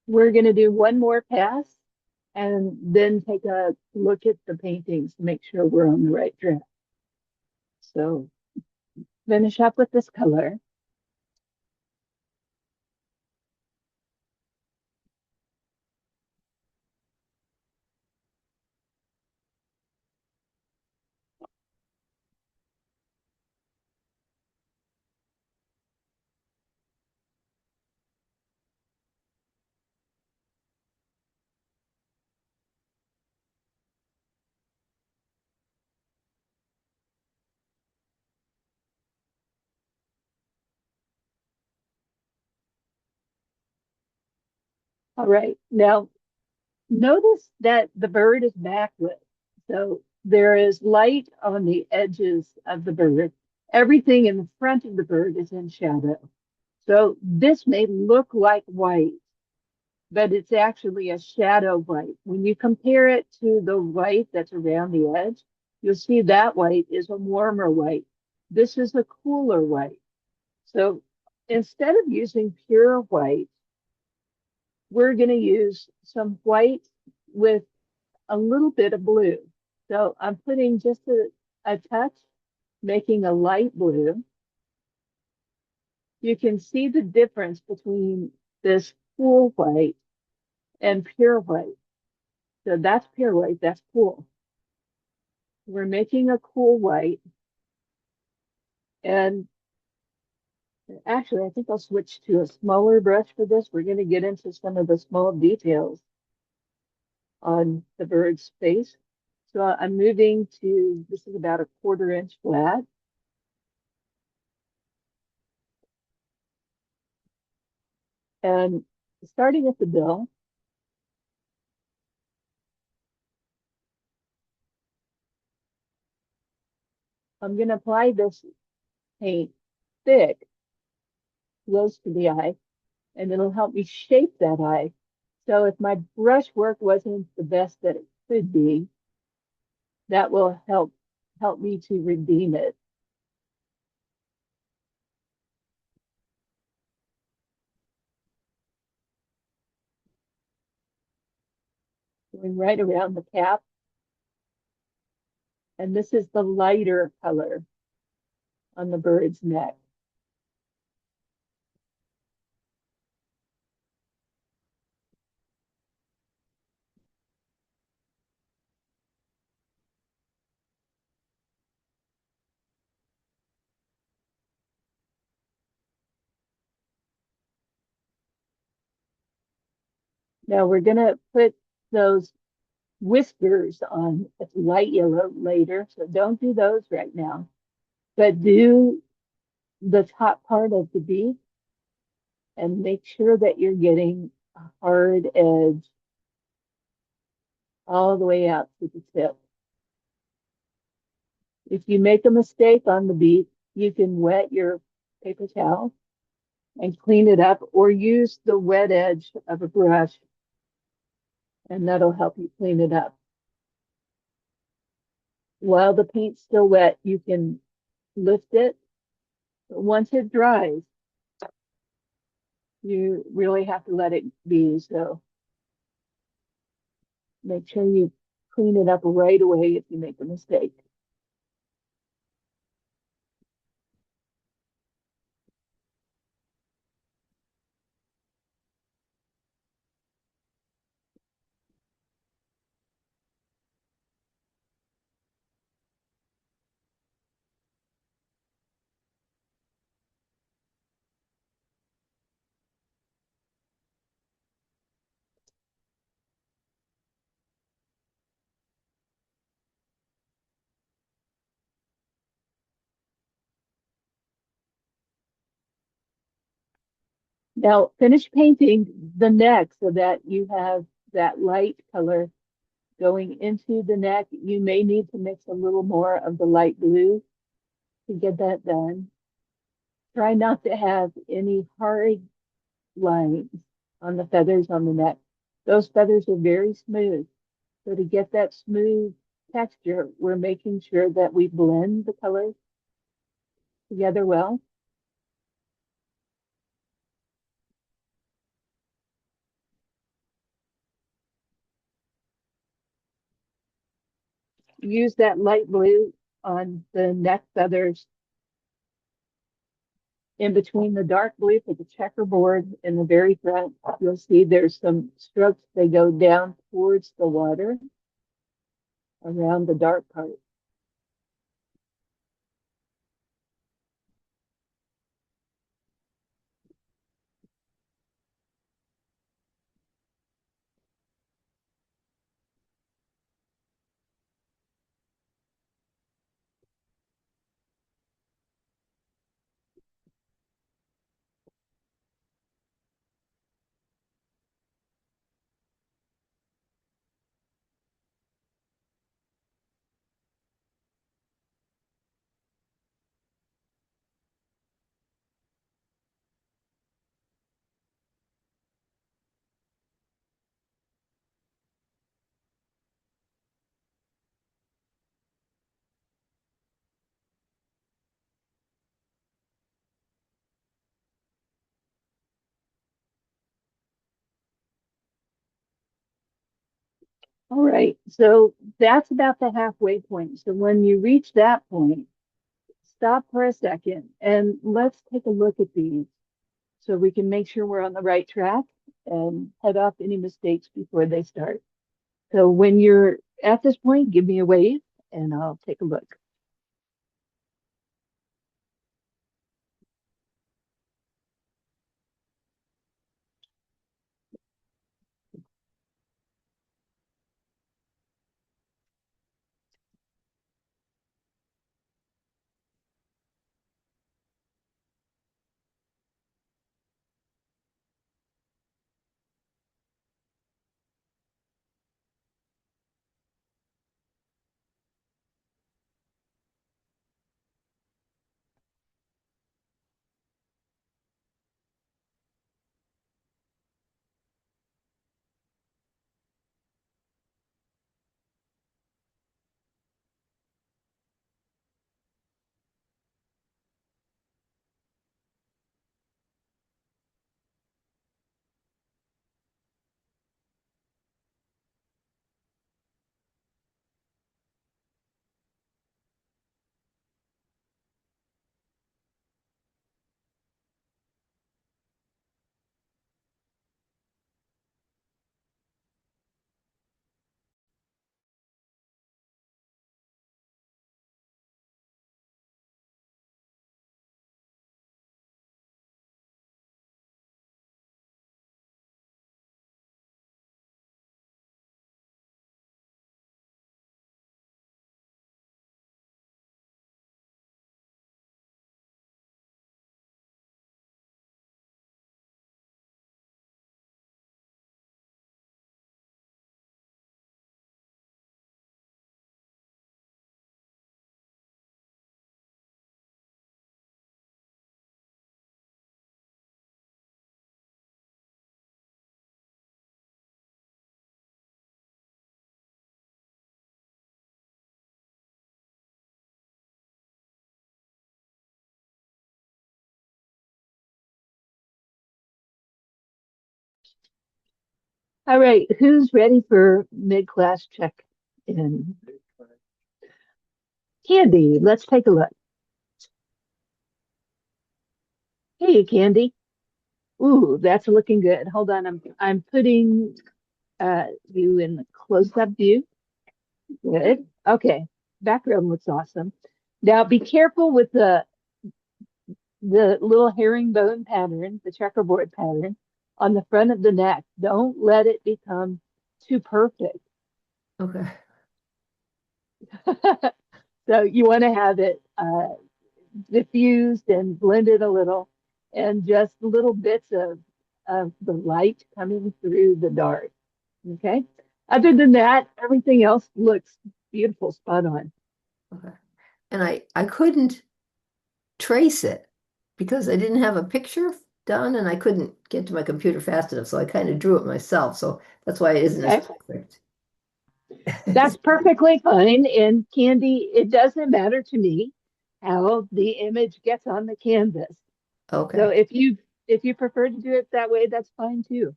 we're going to do one more pass and then take a look at the paintings to make sure we're on the right track. So finish up with this color. All right. Now, notice that the bird is backlit. So there is light on the edges of the bird. Everything in the front of the bird is in shadow. So this may look like white, but it's actually a shadow white. When you compare it to the white that's around the edge, you'll see that white is a warmer white. This is a cooler white. So instead of using pure white, we're going to use some white with a little bit of blue. So I'm putting just a touch, making a light blue. You can see the difference between this cool white and pure white. So that's pure white, that's cool. We're making a cool white, and Actually, I think I'll switch to a smaller brush for this. We're going to get into some of the small details on the bird's face. So I'm moving to, this is about a 1/4 inch flat. And starting at the bill, I'm going to apply this paint thick, close to the eye, and it'll help me shape that eye. So if my brush work wasn't the best that it could be, that will help me to redeem it. Going right around the cap. And this is the lighter color on the bird's neck. Now we're going to put those whiskers on light yellow later, so don't do those right now, but do the top part of the beak and make sure that you're getting a hard edge all the way out to the tip. If you make a mistake on the beak, you can wet your paper towel and clean it up, or use the wet edge of a brush, and that'll help you clean it up. While the paint's still wet, you can lift it. But once it dries, you really have to let it be. So make sure you clean it up right away if you make a mistake. Now finish painting the neck so that you have that light color going into the neck. You may need to mix a little more of the light blue to get that done. Try not to have any hard lines on the feathers on the neck. Those feathers are very smooth. So to get that smooth texture, we're making sure that we blend the colors together well. Use that light blue on the neck feathers in between the dark blue for the checkerboard in the very front. You'll see there's some strokes, they go down towards the water around the dark part. All right, so that's about the halfway point. So when you reach that point, stop for a second and let's take a look at these so we can make sure we're on the right track and head off any mistakes before they start. So when you're at this point, give me a wave and I'll take a look. All right, who's ready for mid-class check-in? Candy, let's take a look. Hey, Candy. Ooh, that's looking good. Hold on, I'm putting you in the close-up view. Good. Okay. Background looks awesome. Now be careful with the little herringbone pattern, the checkerboard pattern on the front of the neck. Don't let it become too perfect. Okay. So you want to have it diffused and blended a little, and just little bits of the light coming through the dark. Okay. Other than that, everything else looks beautiful, spot on. Okay. And I couldn't trace it because I didn't have a picture done and I couldn't get to my computer fast enough. So I kind of drew it myself. So that's why it isn't as Okay. perfect. That's perfectly fine. And Candy, it doesn't matter to me how the image gets on the canvas. So Okay. if you prefer to do it that way, that's fine too.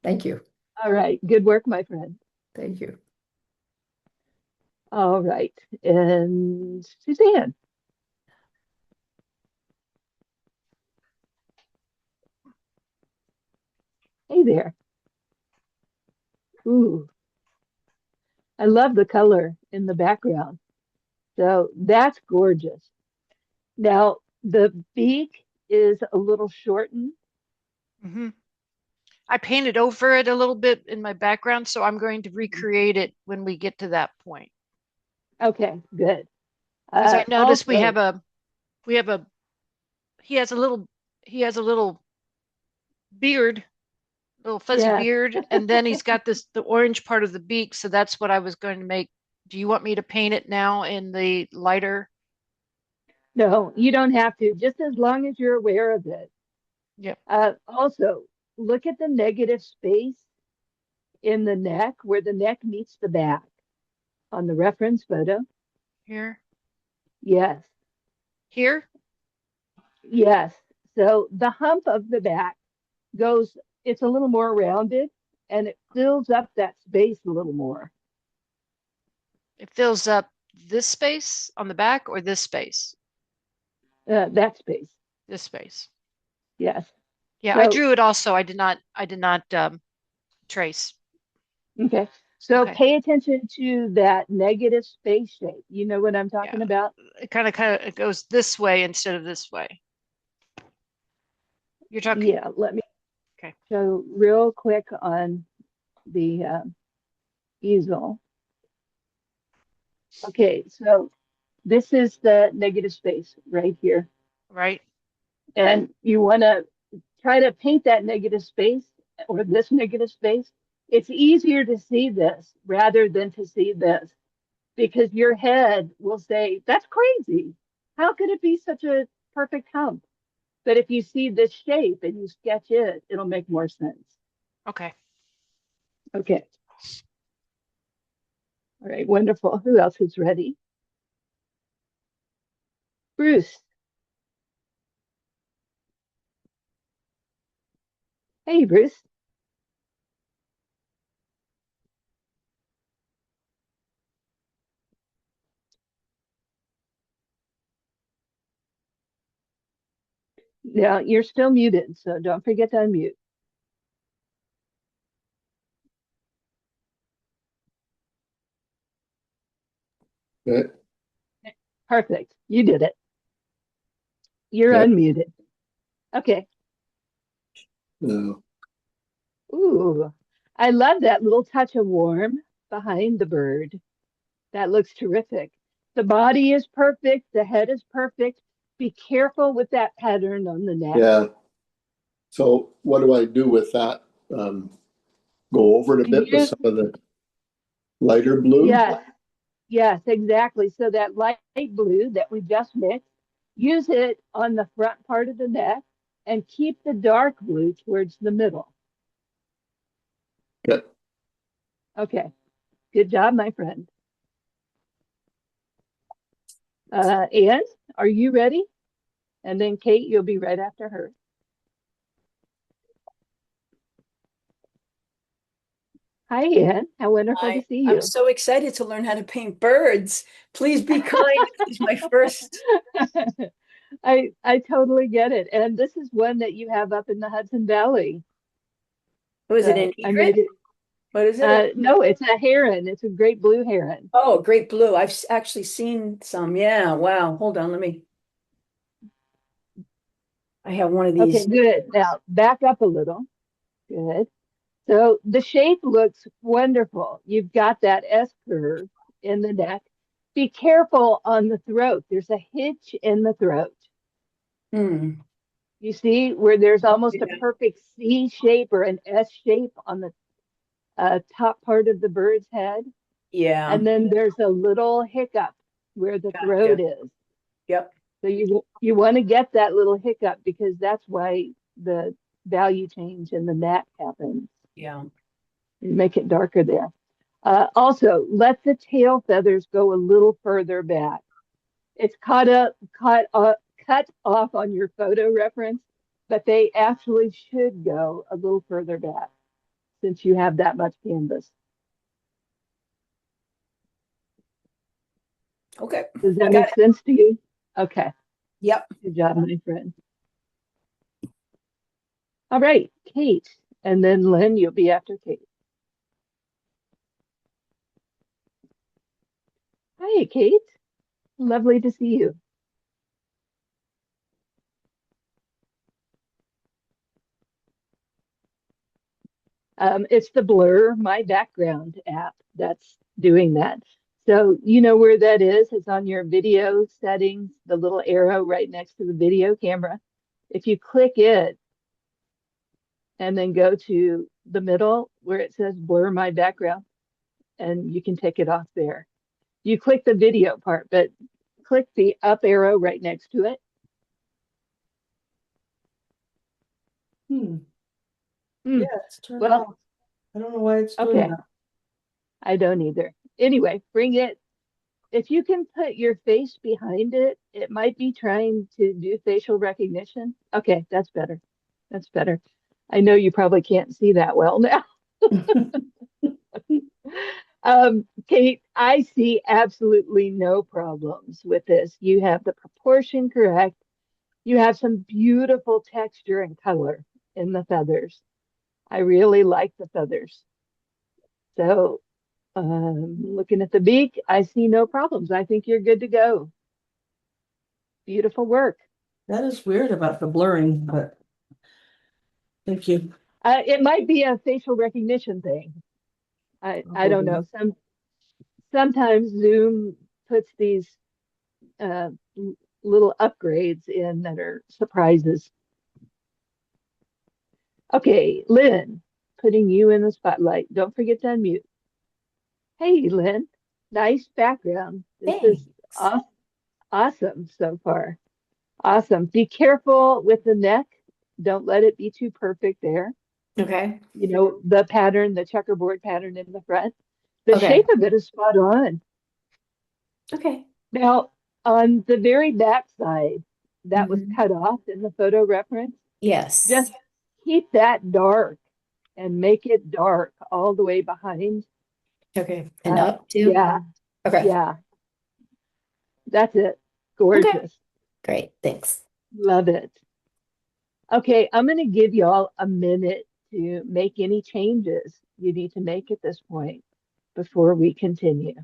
Thank you. All right. Good work, my friend. Thank you. All right. And Suzanne. Hey there. Ooh, I love the color in the background. So that's gorgeous. Now, the beak is a little shortened. Hmm. I painted over it a little bit in my background, so I'm going to recreate it when we get to that point. Okay, good. Because I noticed Also, we have a he has a little he has a little beard, little fuzzy yes, beard, and then he's got this the orange part of the beak, so that's what I was going to make. Do you want me to paint it now in the lighter? no, you don't have to, just as long as you're aware of it. Yep. Also, look at the negative space in the neck where the neck meets the back on the reference photo. Here. Yes, Here? yes. So the hump of the back goes, it's a little more rounded and it fills up that space a little more. It fills up this space on the back or this space? That space. This space. Yes. Yeah, I So, drew it also. I did not trace. okay. So Okay. pay attention to that negative space shape. You know what I'm Yeah. talking about? It kind of it goes this way instead of this way. You're talking. Yeah. Let me Okay. show real quick on the easel. Okay. So this is the negative space right here. Right. And you want to try to paint that negative space or this negative space. It's easier to see this rather than to see this because your head will say, that's crazy. How could it be such a perfect hump? But if you see this shape and you sketch it, it'll make more sense. Okay. Okay. All right. Wonderful. Who else is ready? Bruce. Hey, Bruce. Now you're still muted, so don't forget to unmute. Okay. Perfect. You did it. You're Okay. unmuted. Okay. No. Ooh, I love that little touch of warm behind the bird. That looks terrific. The body is perfect. The head is perfect. Be careful with that pattern on the neck. Yeah. So what do I do with that? Um, go over it a bit with You, some of the lighter blue? yes, yes, exactly. So that light blue that we just mixed, use it on the front part of the neck and keep the dark blue towards the middle. Okay. Okay, good job, my friend. Anne, are you ready? And then Kate, you'll be right after her. Hi, Ann. How wonderful to see I'm you. so excited to learn how to paint birds. Please be kind. This is my first. I totally get it. And this is one that you have up in the Hudson Valley. What is it, So an I egret? made it. What is it? No, it's a heron. It's a great blue heron. Oh, great blue. I've actually seen some. Yeah, wow. Hold on, I have one of Okay, these. good. Now back up a little. Good. So the shape looks wonderful. You've got that S curve in the neck. Be careful on the throat. There's a hitch in the throat. Hmm. You see where there's almost a Yeah. perfect C shape or an S shape on the top part of the bird's head. Yeah, And then there's a little hiccup where the throat gotcha. is. Yep. So you want to get that little hiccup because that's why the value change in the neck happens. Yeah. You make it darker there. Also, let the tail feathers go a little further back. It's cut off on your photo reference, but they actually should go a little further back since you have that much canvas. Okay. Does that Got make it. sense to you? Okay. Yep. Good job, my friend. All right, Kate. And then Lynn, you'll be after Kate. Hi, Kate. Lovely to see you. It's the Blur My Background app that's doing that. So you know where that is? It's on your video settings, the little arrow right next to the video camera. If you click it and then go to the middle where it says Blur My Background, and you can take it off there. You click the video part, but click the up arrow right next to it. Hmm. Hmm. Yeah, it's turned Well, off. I don't know why it's doing okay. that. I don't either. Anyway, bring it. If you can put your face behind it, it might be trying to do facial recognition. Okay, that's better. That's better. I know you probably can't see that well now. Kate, I see absolutely no problems with this. You have the proportion correct. You have some beautiful texture and color in the feathers. I really like the feathers. So, looking at the beak, I see no problems. I think you're good to go. Beautiful work. That is weird about the blurring, but thank you. It might be a facial recognition thing. I don't know. Sometimes Zoom puts these uh, little upgrades in that are surprises. Okay, Lynn, putting you in the spotlight. Don't forget to unmute. Hey, Lynn, nice background. This is Thanks. awesome so far. Awesome. Be careful with the neck. Don't let it be too perfect there. Okay. You know, the pattern, the checkerboard pattern in the front. The Okay. shape of it is spot on. Okay. Now, on the very back side, that was Mhm. cut off in the photo reference. Yes. Just keep that dark and make it dark all the way behind. Okay. And up too? Yeah, Okay. yeah, that's it. Okay. Gorgeous. Great. Thanks. Love it. Okay, I'm going to give y'all a minute to make any changes you need to make at this point before we continue.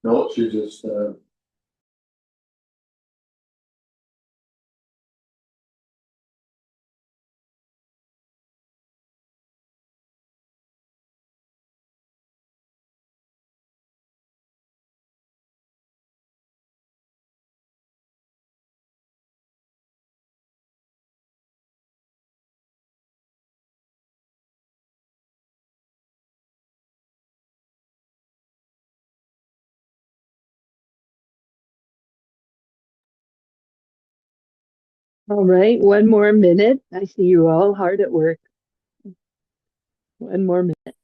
No, she just, All right, one more minute. I see you all hard at work. One more minute.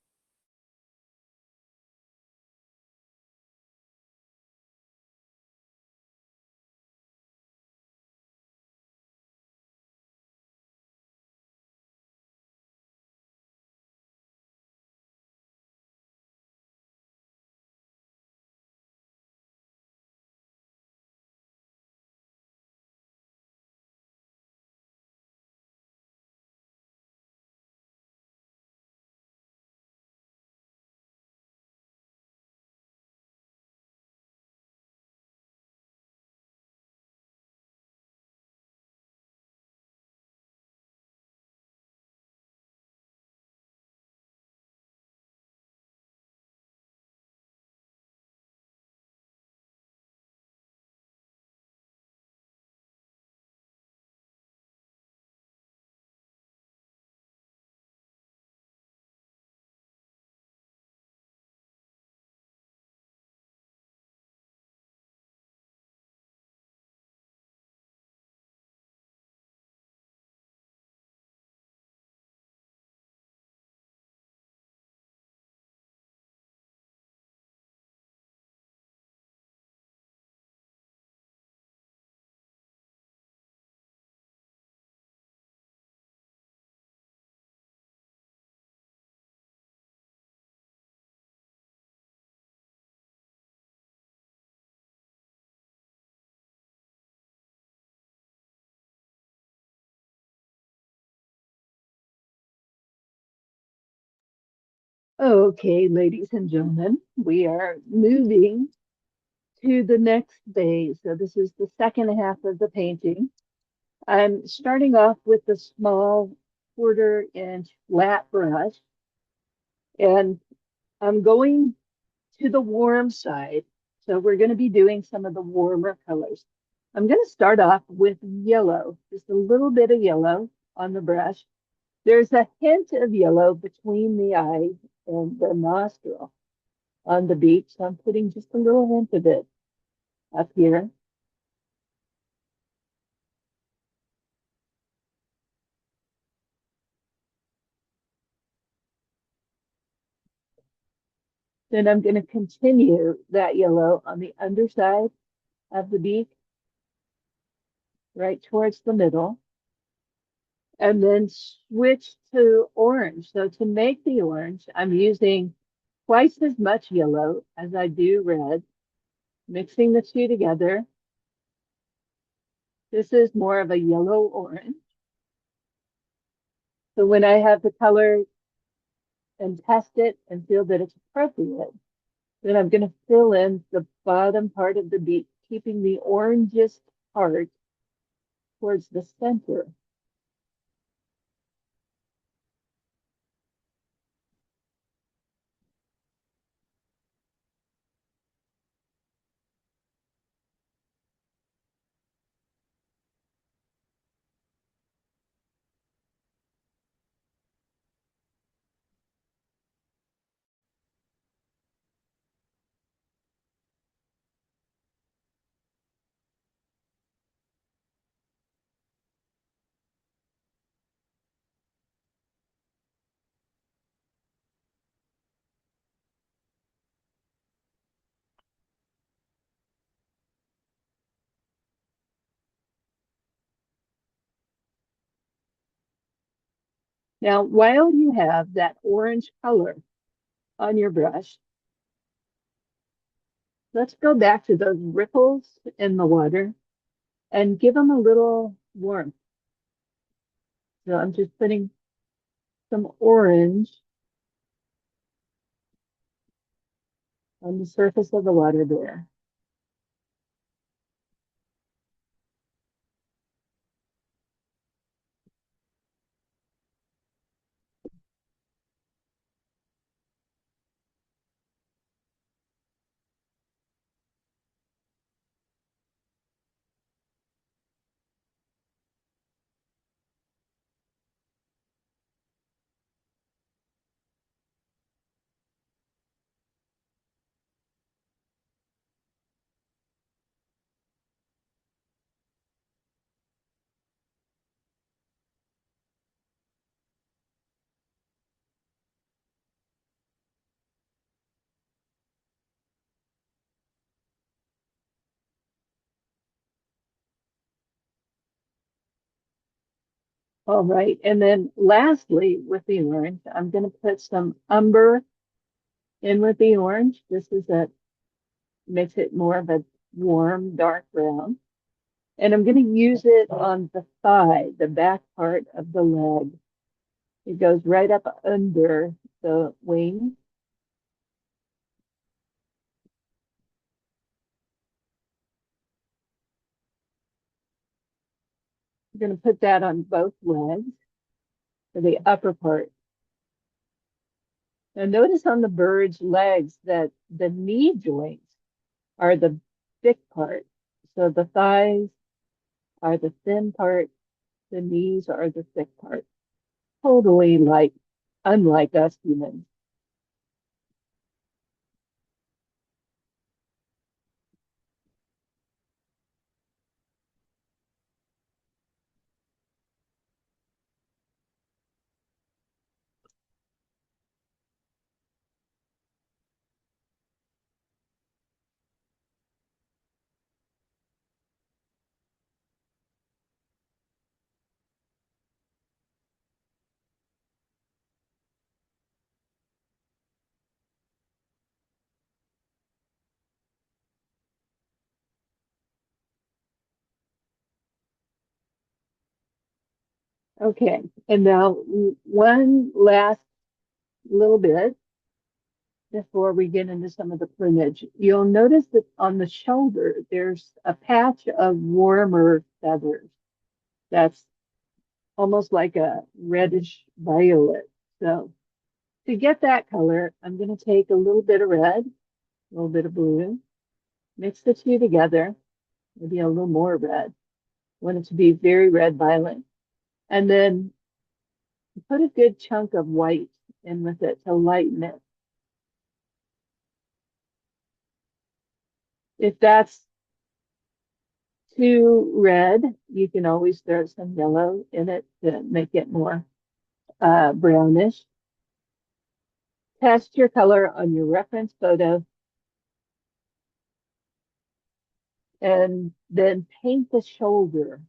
Okay, ladies and gentlemen, we are moving to the next phase. So this is the second half of the painting. I'm starting off with the small 1/4 inch flat brush, and I'm going to the warm side. So we're going to be doing some of the warmer colors. I'm going to start off with yellow, just a little bit of yellow on the brush. There's a hint of yellow between the eye and the nostril on the beak, so I'm putting just a little hint of it up here. Then I'm going to continue that yellow on the underside of the beak, right towards the middle, and then switch to orange. So to make the orange, I'm using twice as much yellow as I do red, mixing the two together. This is more of a yellow orange. So when I have the color and test it and feel that it's appropriate, then I'm going to fill in the bottom part of the beak, keeping the orangest part towards the center. Now, while you have that orange color on your brush, let's go back to those ripples in the water and give them a little warmth. So I'm just putting some orange on the surface of the water there. All right. And then lastly, with the orange, I'm going to put some umber in with the orange. This is a makes it more of a warm, dark brown. And I'm going to use it on the thigh, the back part of the leg. It goes right up under the wing. I'm going to put that on both legs for the upper part. Now notice on the bird's legs that the knee joints are the thick part. So the thighs are the thin part, the knees are the thick part. Totally like unlike us humans. Okay, and now one last little bit before we get into some of the plumage. You'll notice that on the shoulder, there's a patch of warmer feathers that's almost like a reddish violet. So to get that color, I'm going to take a little bit of red, a little bit of blue, mix the two together, maybe a little more red. I want it to be very red violet. And then put a good chunk of white in with it to lighten it. If that's too red, you can always throw some yellow in it to make it more brownish. Test your color on your reference photo and then paint the shoulder.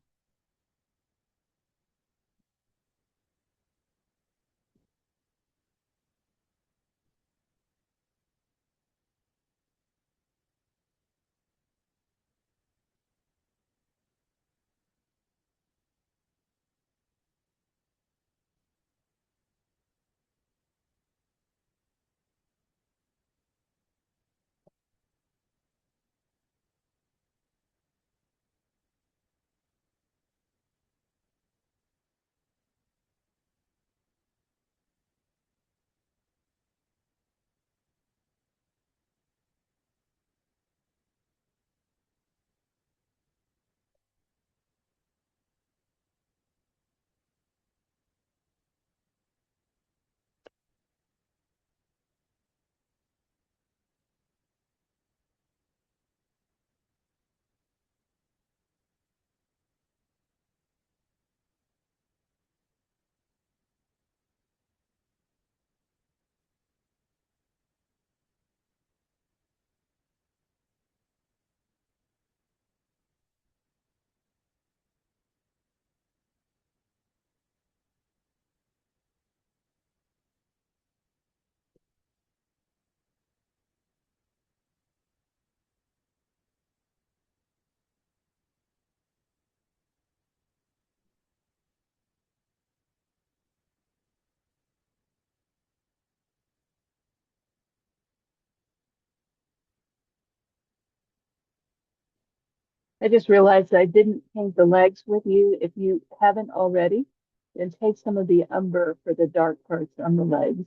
I just realized I didn't paint the legs with you. If you haven't already, then take some of the umber for the dark parts on the legs,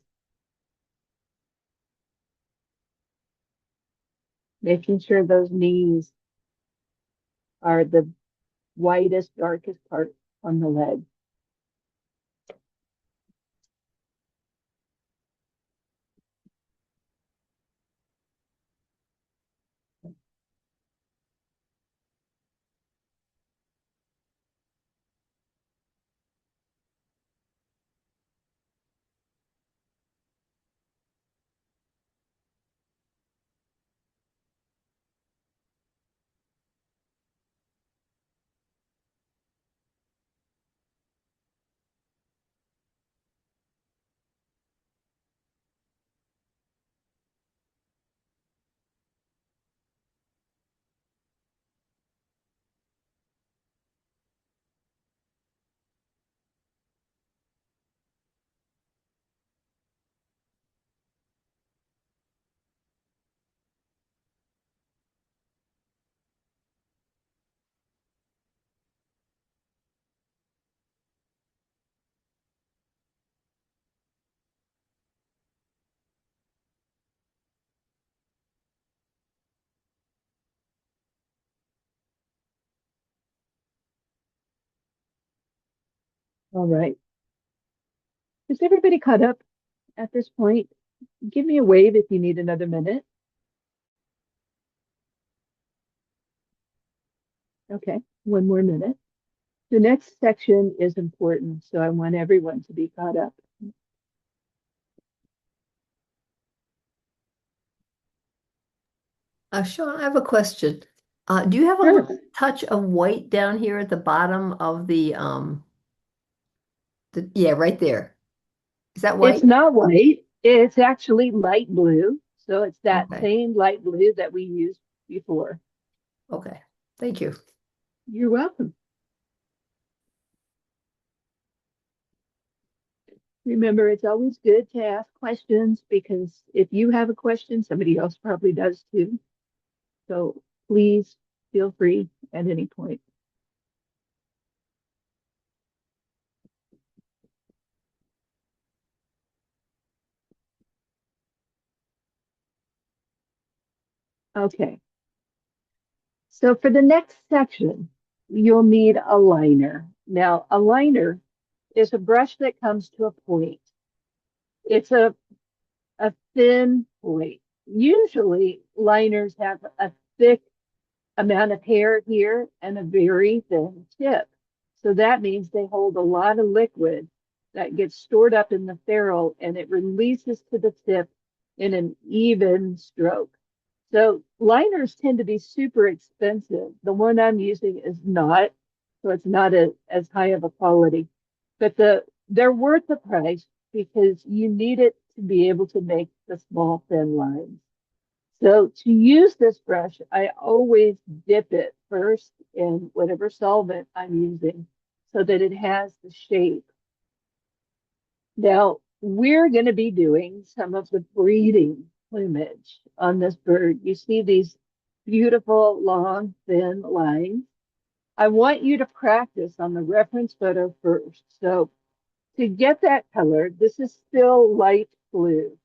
making sure those knees are the whitest, darkest part on the leg. All right. Is everybody caught up at this point? Give me a wave if you need another minute. Okay, one more minute. The next section is important, so I want everyone to be caught up. Sean, I have a question. Do you have a Sure. little touch of white down here at the bottom of yeah, right there. Is that It's white? not white, it's actually light blue. So it's that Okay. same light blue that we used before. Okay. Thank you. You're welcome. Remember, it's always good to ask questions because if you have a question, somebody else probably does too. So please feel free at any point. Okay. So for the next section, you'll need a liner. Now, a liner is a brush that comes to a point. It's a thin point. Usually, liners have a thick amount of hair here and a very thin tip. So that means they hold a lot of liquid that gets stored up in the ferrule and it releases to the tip in an even stroke. So liners tend to be super expensive. The one I'm using is not, so it's not as high of a quality, but they're worth the price because you need it to be able to make the small thin lines. So to use this brush, I always dip it first in whatever solvent I'm using so that it has the shape. Now, we're going to be doing some of the breeding plumage on this bird. You see these beautiful, long, thin lines. I want you to practice on the reference photo first. So to get that color, this is still light blue.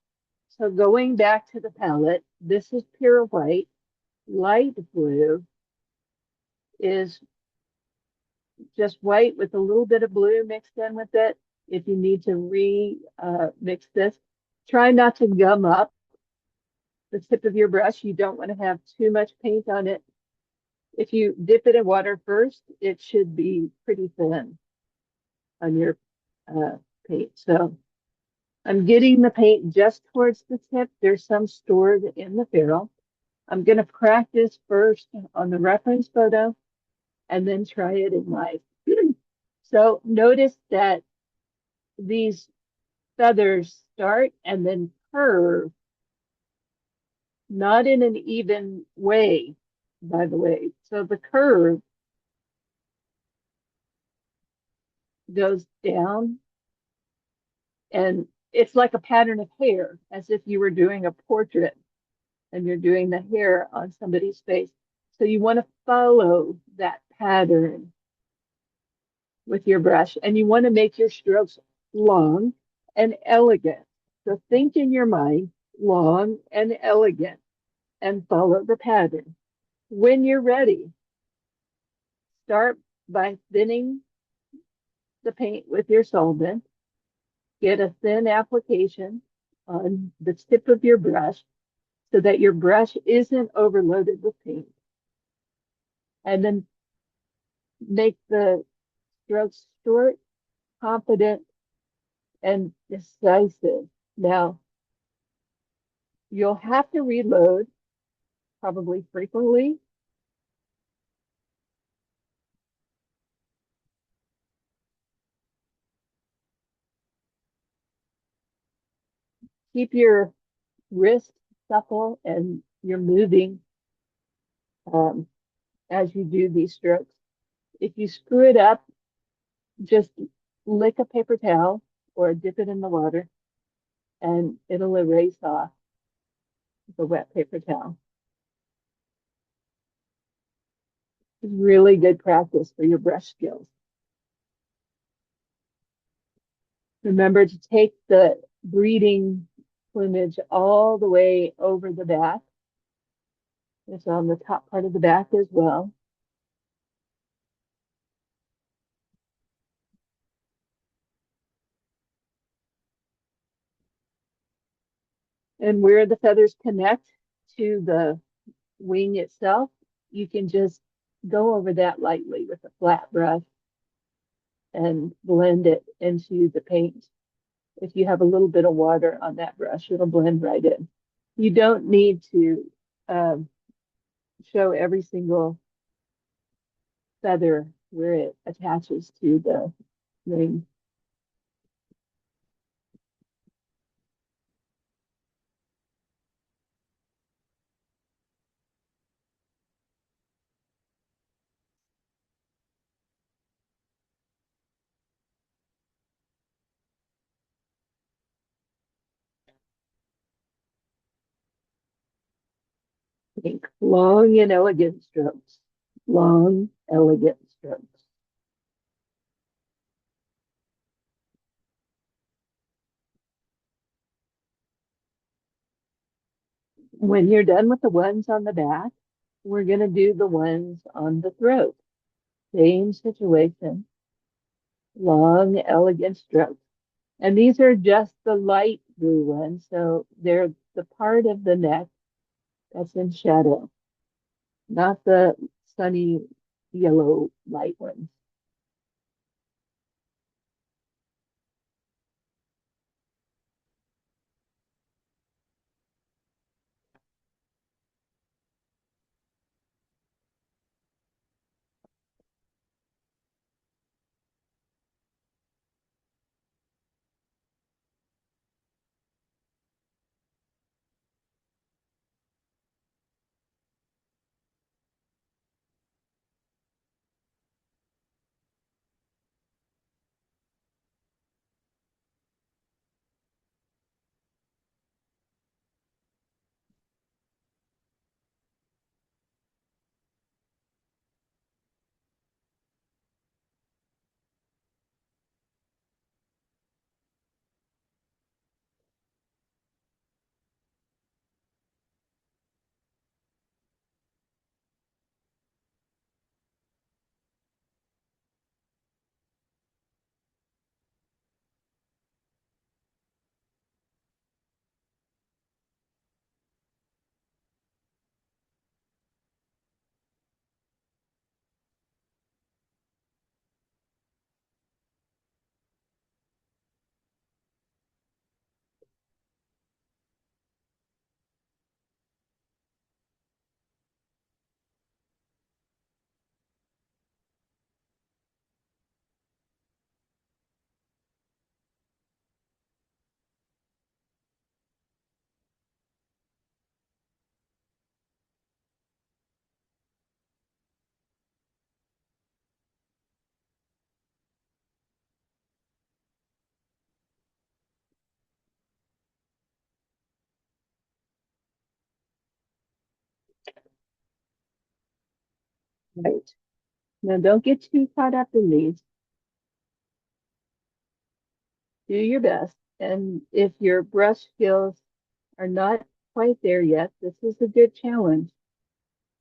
So going back to the palette, this is pure white. Light blue is just white with a little bit of blue mixed in with it. If you need to mix this, try not to gum up the tip of your brush. You don't want to have too much paint on it. If you dip it in water first, it should be pretty thin on your paint. So I'm getting the paint just towards the tip. There's some stored in the ferrule. I'm going to practice first on the reference photo and then try it in life. So notice that these feathers start and then curve, not in an even way, by the way. So the curve goes down and it's like a pattern of hair, as if you were doing a portrait and you're doing the hair on somebody's face. So you want to follow that pattern with your brush, and you want to make your strokes long and elegant. So think in your mind, long and elegant, and follow the pattern. When you're ready, start by thinning the paint with your solvent. Get a thin application on the tip of your brush so that your brush isn't overloaded with paint. And then make the strokes short, confident, and decisive. Now, you'll have to reload probably frequently. Keep your wrist supple and you're moving um, as you do these strokes. If you screw it up, just lick a paper towel or dip it in the water and it'll erase off the wet paper towel. It's really good practice for your brush skills. Remember to take the breeding plumage all the way over the back. It's on the top part of the back as well. And where the feathers connect to the wing itself, you can just go over that lightly with a flat brush and blend it into the paint. If you have a little bit of water on that brush, it'll blend right in. You don't need to um, show every single feather where it attaches to the wing. Think long and elegant strokes. Long, elegant strokes. When you're done with the ones on the back, we're going to do the ones on the throat. Same situation. Long, elegant strokes. And these are just the light blue ones. So they're the part of the neck that's in shadow, not the sunny yellow light ones. Right. Now don't get too caught up in these. Do your best. And if your brush skills are not quite there yet, this is a good challenge.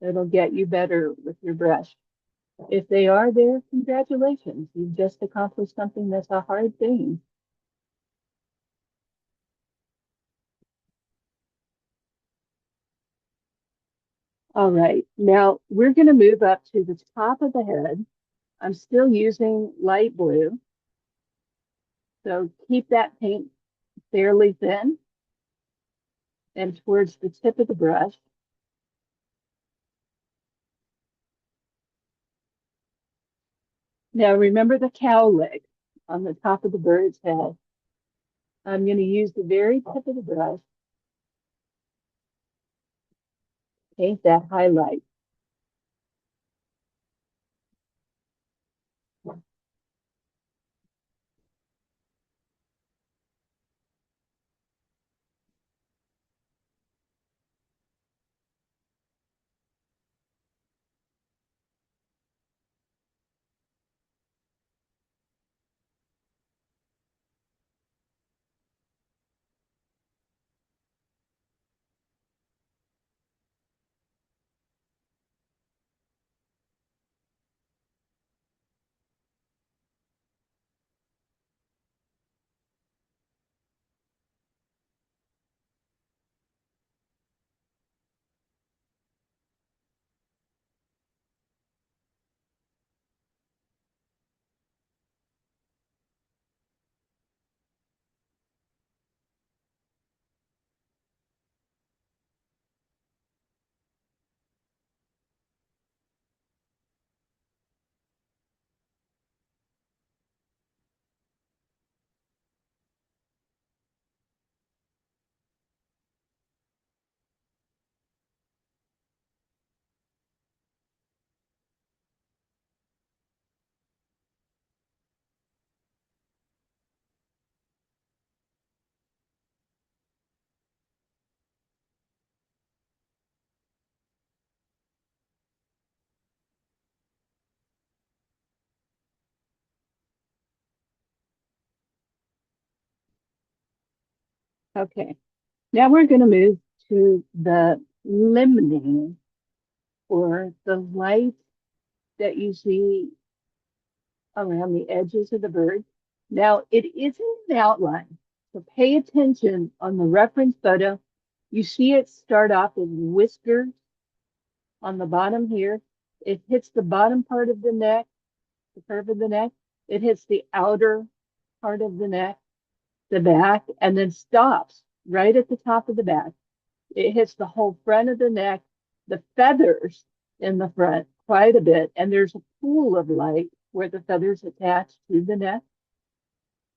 It'll get you better with your brush. If they are there, congratulations. You've just accomplished something that's a hard thing. All right, now we're going to move up to the top of the head. I'm still using light blue, so keep that paint fairly thin and towards the tip of the brush. Now remember the cow leg on the top of the bird's head. I'm going to use the very tip of the brush, paint that highlight. Okay, now we're going to move to the limning, or the light that you see around the edges of the bird. Now it isn't an outline, so pay attention on the reference photo. You see it start off with whiskers on the bottom here. It hits the bottom part of the neck, the curve of the neck. It hits the outer part of the neck, the back, and then stops right at the top of the back. It hits the whole front of the neck, the feathers in the front quite a bit, and there's a pool of light where the feathers attach to the neck,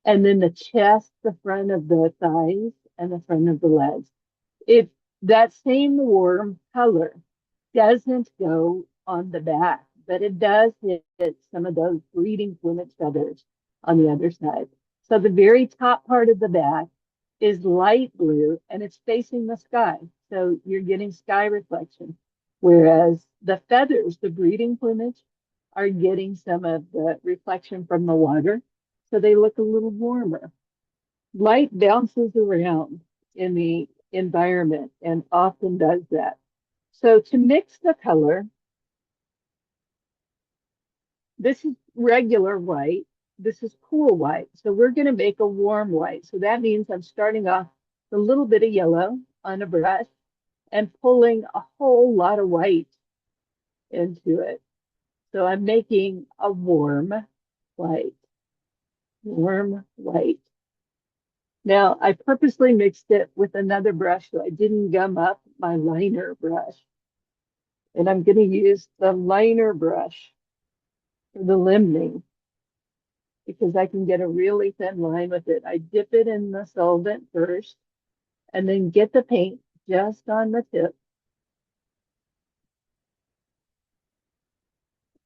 and then the chest, the front of the thighs, and the front of the legs. If that same warm color doesn't go on the back, but it does hit some of those breeding plumage feathers on the other side. So the very top part of the back is light blue and it's facing the sky. So you're getting sky reflection. Whereas the feathers, the breeding plumage, are getting some of the reflection from the water. So they look a little warmer. Light bounces around in the environment and often does that. So to mix the color, this is regular white. This is cool white. So we're going to make a warm white. So that means I'm starting off with a little bit of yellow on a brush and pulling a whole lot of white into it. So I'm making a warm white. Now I purposely mixed it with another brush so I didn't gum up my liner brush. And I'm going to use the liner brush for the limning because I can get a really thin line with it. I dip it in the solvent first and then get the paint just on the tip.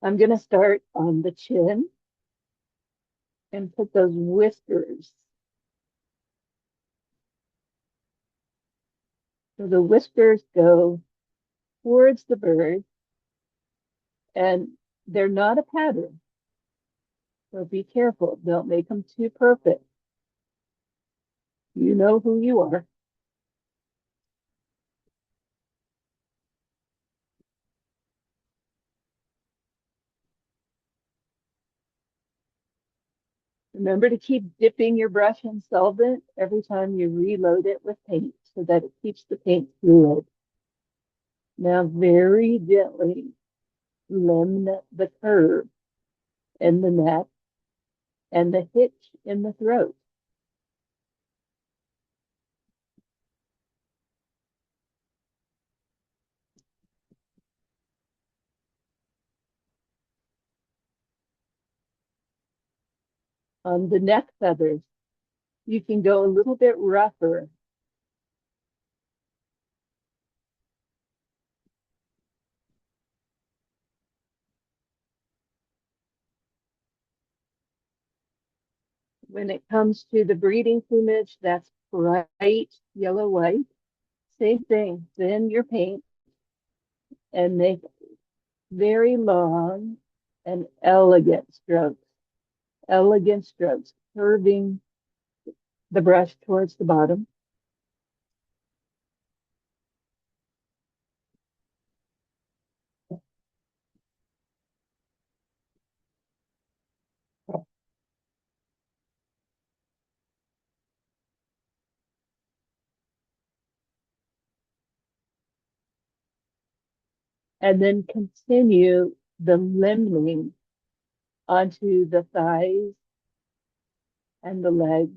I'm going to start on the chin and put those whiskers. So the whiskers go towards the bird And they're not a pattern. So be careful. Don't make them too perfect. You know who you are. Remember to keep dipping your brush in solvent every time you reload it with paint so that it keeps the paint fluid. Now very gently limn the curve in the neck and the hitch in the throat. On the neck feathers, you can go a little bit rougher. When it comes to the breeding plumage, that's bright yellow white. Same thing, thin your paint and make very long and elegant strokes, curving the brush towards the bottom. And then continue the limning onto the thighs and the legs.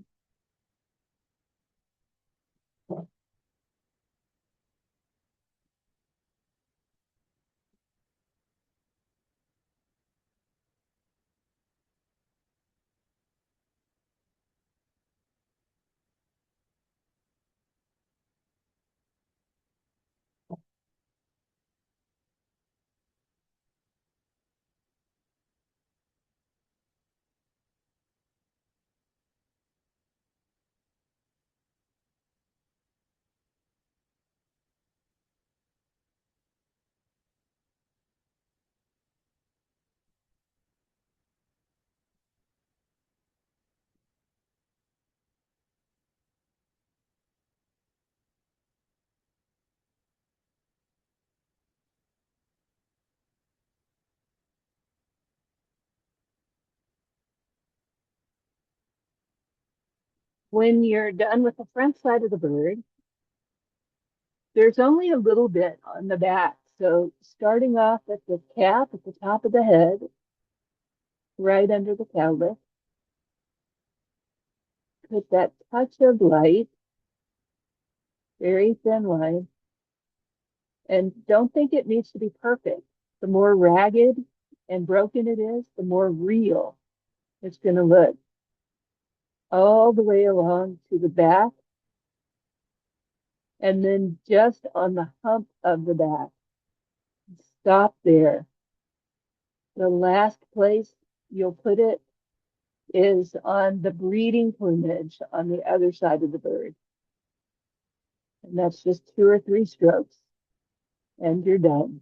When you're done with the front side of the bird, there's only a little bit on the back. So starting off at the cap at the top of the head, right under the cowlick, put that touch of light, very thin line, and don't think it needs to be perfect. The more ragged and broken it is, the more real it's going to look. All the way along to the back, and then just on the hump of the back. Stop there. The last place you'll put it is on the breeding plumage on the other side of the bird. And that's just 2 or 3 strokes, and you're done.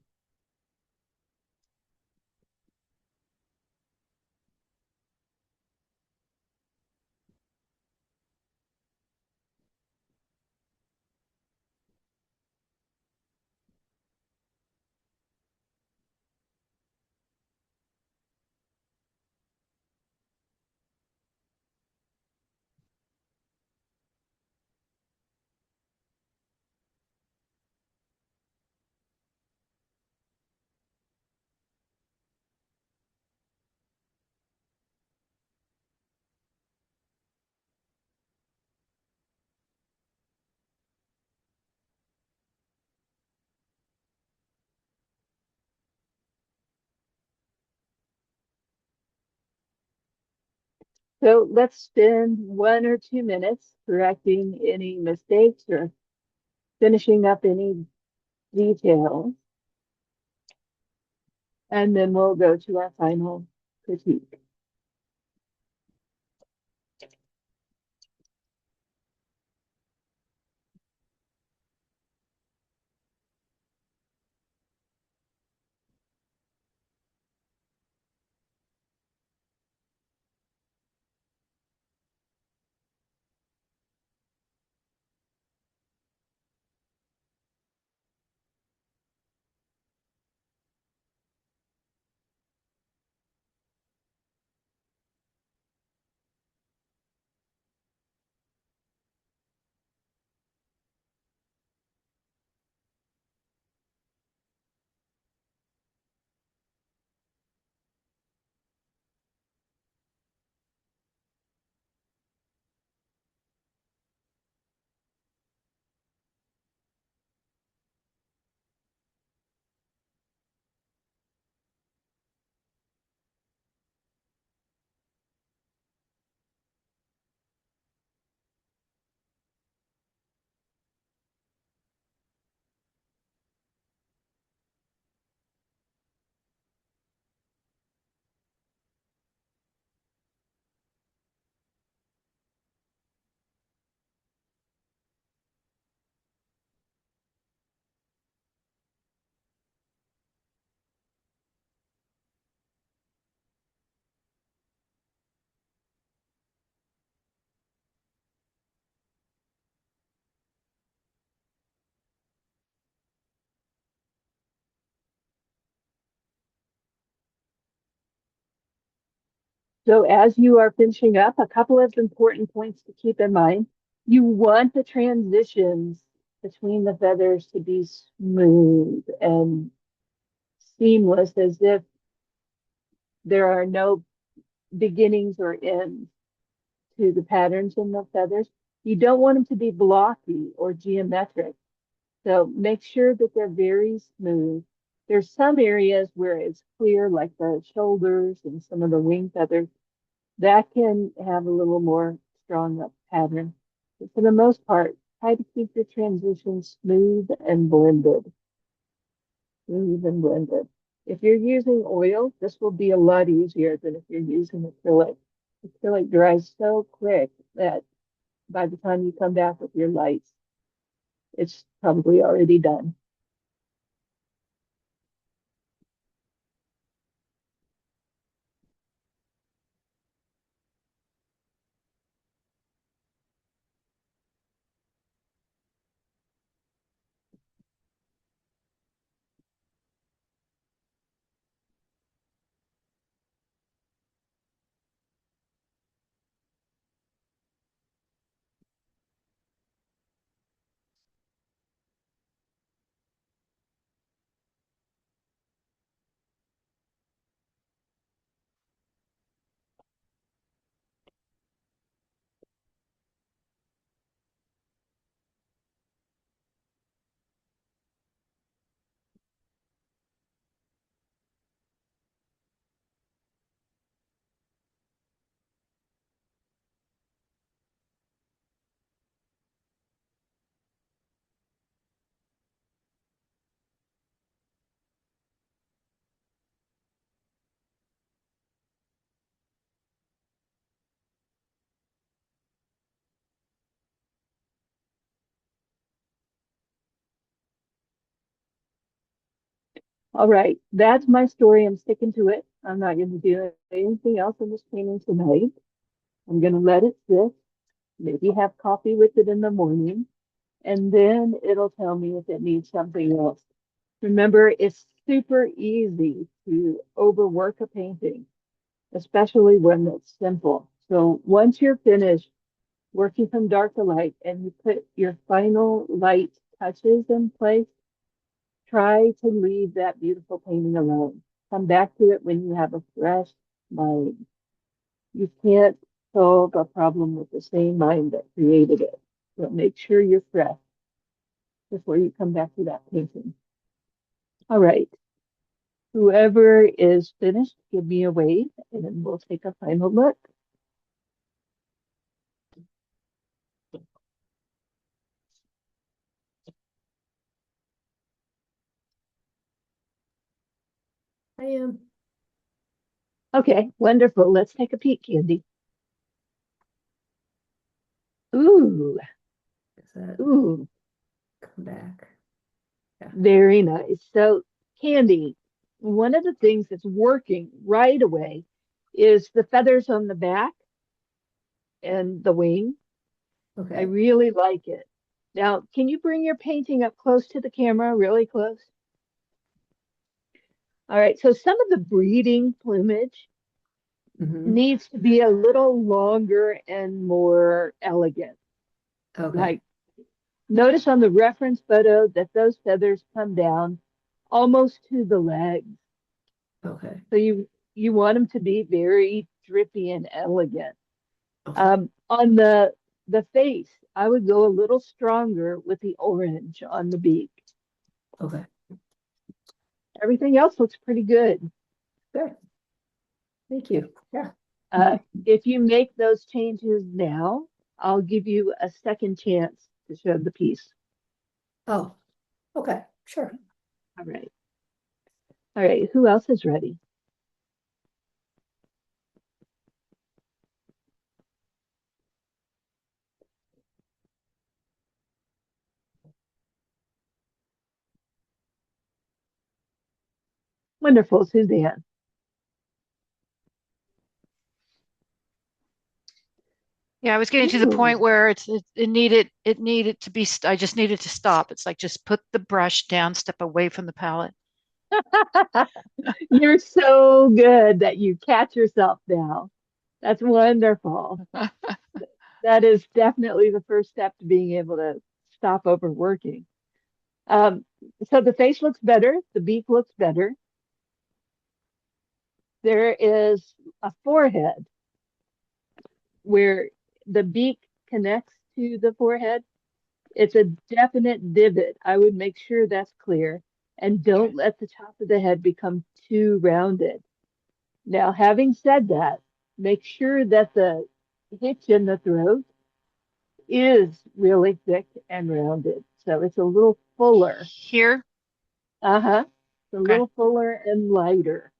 So let's spend 1 or 2 minutes correcting any mistakes or finishing up any details. And then we'll go to our final critique. So as you are finishing up, a couple of important points to keep in mind. You want the transitions between the feathers to be smooth and seamless, as if there are no beginnings or ends to the patterns in the feathers. You don't want them to be blocky or geometric. So make sure that they're very smooth. There's some areas where it's clear, like the shoulders and some of the wing feathers, that can have a little more strong up pattern. But for the most part, try to keep your transitions smooth and blended. Smooth and blended. If you're using oil, this will be a lot easier than if you're using acrylic. Acrylic dries so quick that by the time you come back with your lights, it's probably already done. All right, that's my story. I'm sticking to it. I'm not going to do anything else in this painting tonight. I'm going to let it sit, maybe have coffee with it in the morning, and then it'll tell me if it needs something else. Remember, it's super easy to overwork a painting, especially when it's simple. So once you're finished working from dark to light and you put your final light touches in place, try to leave that beautiful painting alone. Come back to it when you have a fresh mind. You can't solve a problem with the same mind that created it. So make sure you're fresh before you come back to that painting. All right. Whoever is finished, give me a wave and then we'll take a final look. I am. Okay, wonderful. Let's take a peek, Candy. Ooh, Does that ooh, come back? very nice. So, Candy, one of the things that's working right away is the feathers on the back and the wing. I Okay. really like it. Now, can you bring your painting up close to the camera, really close? All right, so some of the breeding plumage Hmm. needs to be a little longer and more elegant. Okay. Like, notice on the reference photo that those feathers come down almost to the legs. Okay. So you want them to be very drippy and elegant. Okay. On the face, I would go a little stronger with the orange on the beak. Okay. Everything else looks pretty good. Good. Thank you. Yeah. If you make those changes now, I'll give you a second chance to show the piece. Oh, okay. Sure. All right. All right. Who else is ready? Wonderful, Suzanne. Yeah, I was getting to the point Ooh. where it needed to be I just needed to stop. It's like just put the brush down, step away from the palette. You're so good that you catch yourself now. That's wonderful. That is definitely the first step to being able to stop overworking. Um, so the face looks better, the beak looks better. There is a forehead where the beak connects to the forehead. It's a definite divot. I would make sure that's clear and don't let the top of the head become too rounded. Now, having said that, make sure that the hitch in the throat is really thick and rounded. So it's a little fuller. Here. Uh-huh. It's a Okay. little fuller and lighter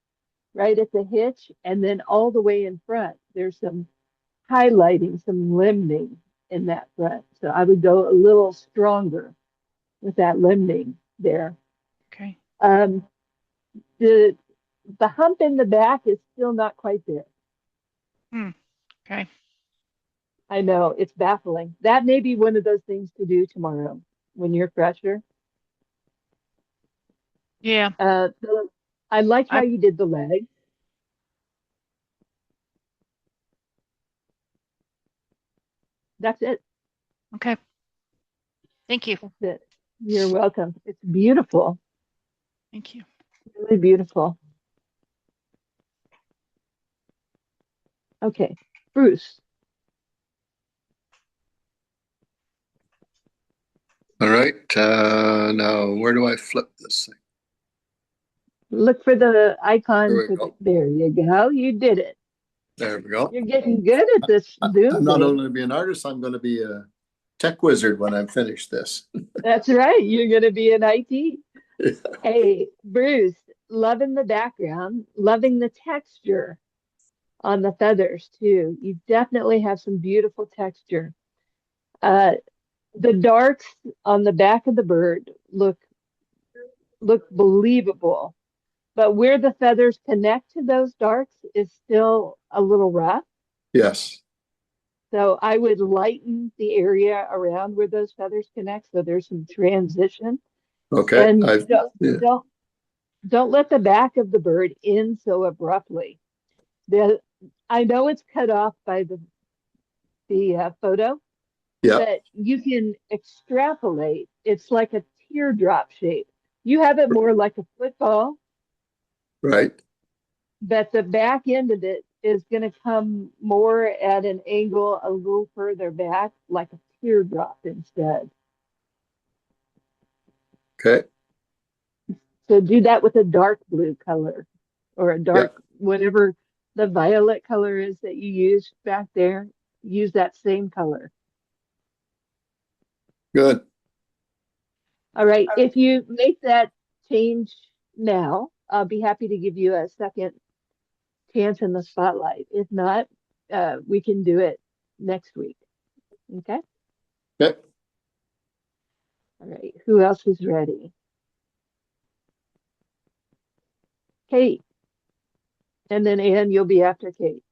right at the hitch. And then all the way in front, there's some highlighting, some limning in that front. So I would go a little stronger with that limning there. Okay. Um, the the hump in the back is still not quite there. Okay. I know it's baffling. That may be one of those things to do tomorrow when you're fresher. Yeah. I like how I you did the leg. That's it. okay. Thank you. That's it. You're welcome. It's beautiful, Thank you. really beautiful. Okay, Bruce, All right, now where do I flip this thing? look for the There icon we for go. there you go. You did it. There we go. You're getting good at this Zoom I'm not thing. only going to be an artist, I'm going to be a tech wizard when I'm finished this. That's right. You're going to be an IT. Hey, Bruce, loving the background, loving the texture on the feathers too. You definitely have some beautiful texture. Uh, the darks on the back of the bird look believable, but where the feathers connect to those darks is still a little rough. Yes. So I would lighten the area around where those feathers connect so there's some transition. Okay. And Yeah. don't let the back of the bird in so abruptly. The I know it's cut off by the photo, Yeah. but you can extrapolate. It's like a teardrop shape. You have it more like a football, Right. but the back end of it is going to come more at an angle a little further back, like a teardrop instead. Okay. So do that with a dark blue color or a Yeah. dark, whatever the violet color is that you use back there. Use that same color. Good. All right. If you make that change now, I'll be happy to give you a second chance in the spotlight. If not, we can do it next week. Okay. Okay. All right. Who else is ready? Kate. And then Ann, you'll be after Kate.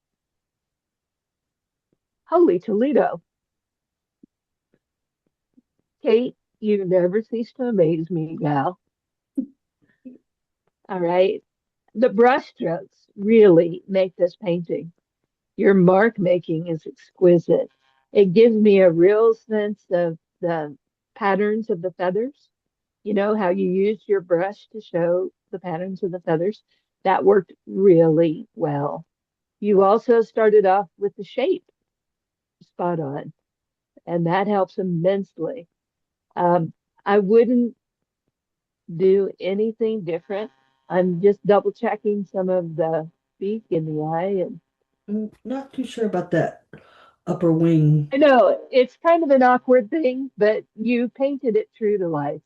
Holy Toledo. Kate, you never cease to amaze me, gal. All right. The brush strokes really make this painting. Your mark making is exquisite. It gives me a real sense of the patterns of the feathers. You know how you used your brush to show the patterns of the feathers? That worked really well. You also started off with the shape spot on, and that helps immensely. Um, I wouldn't do anything different. I'm just double checking some of the beak and the eye, and I'm not too sure about that upper wing. I know it's kind of an awkward thing, but you painted it true to life.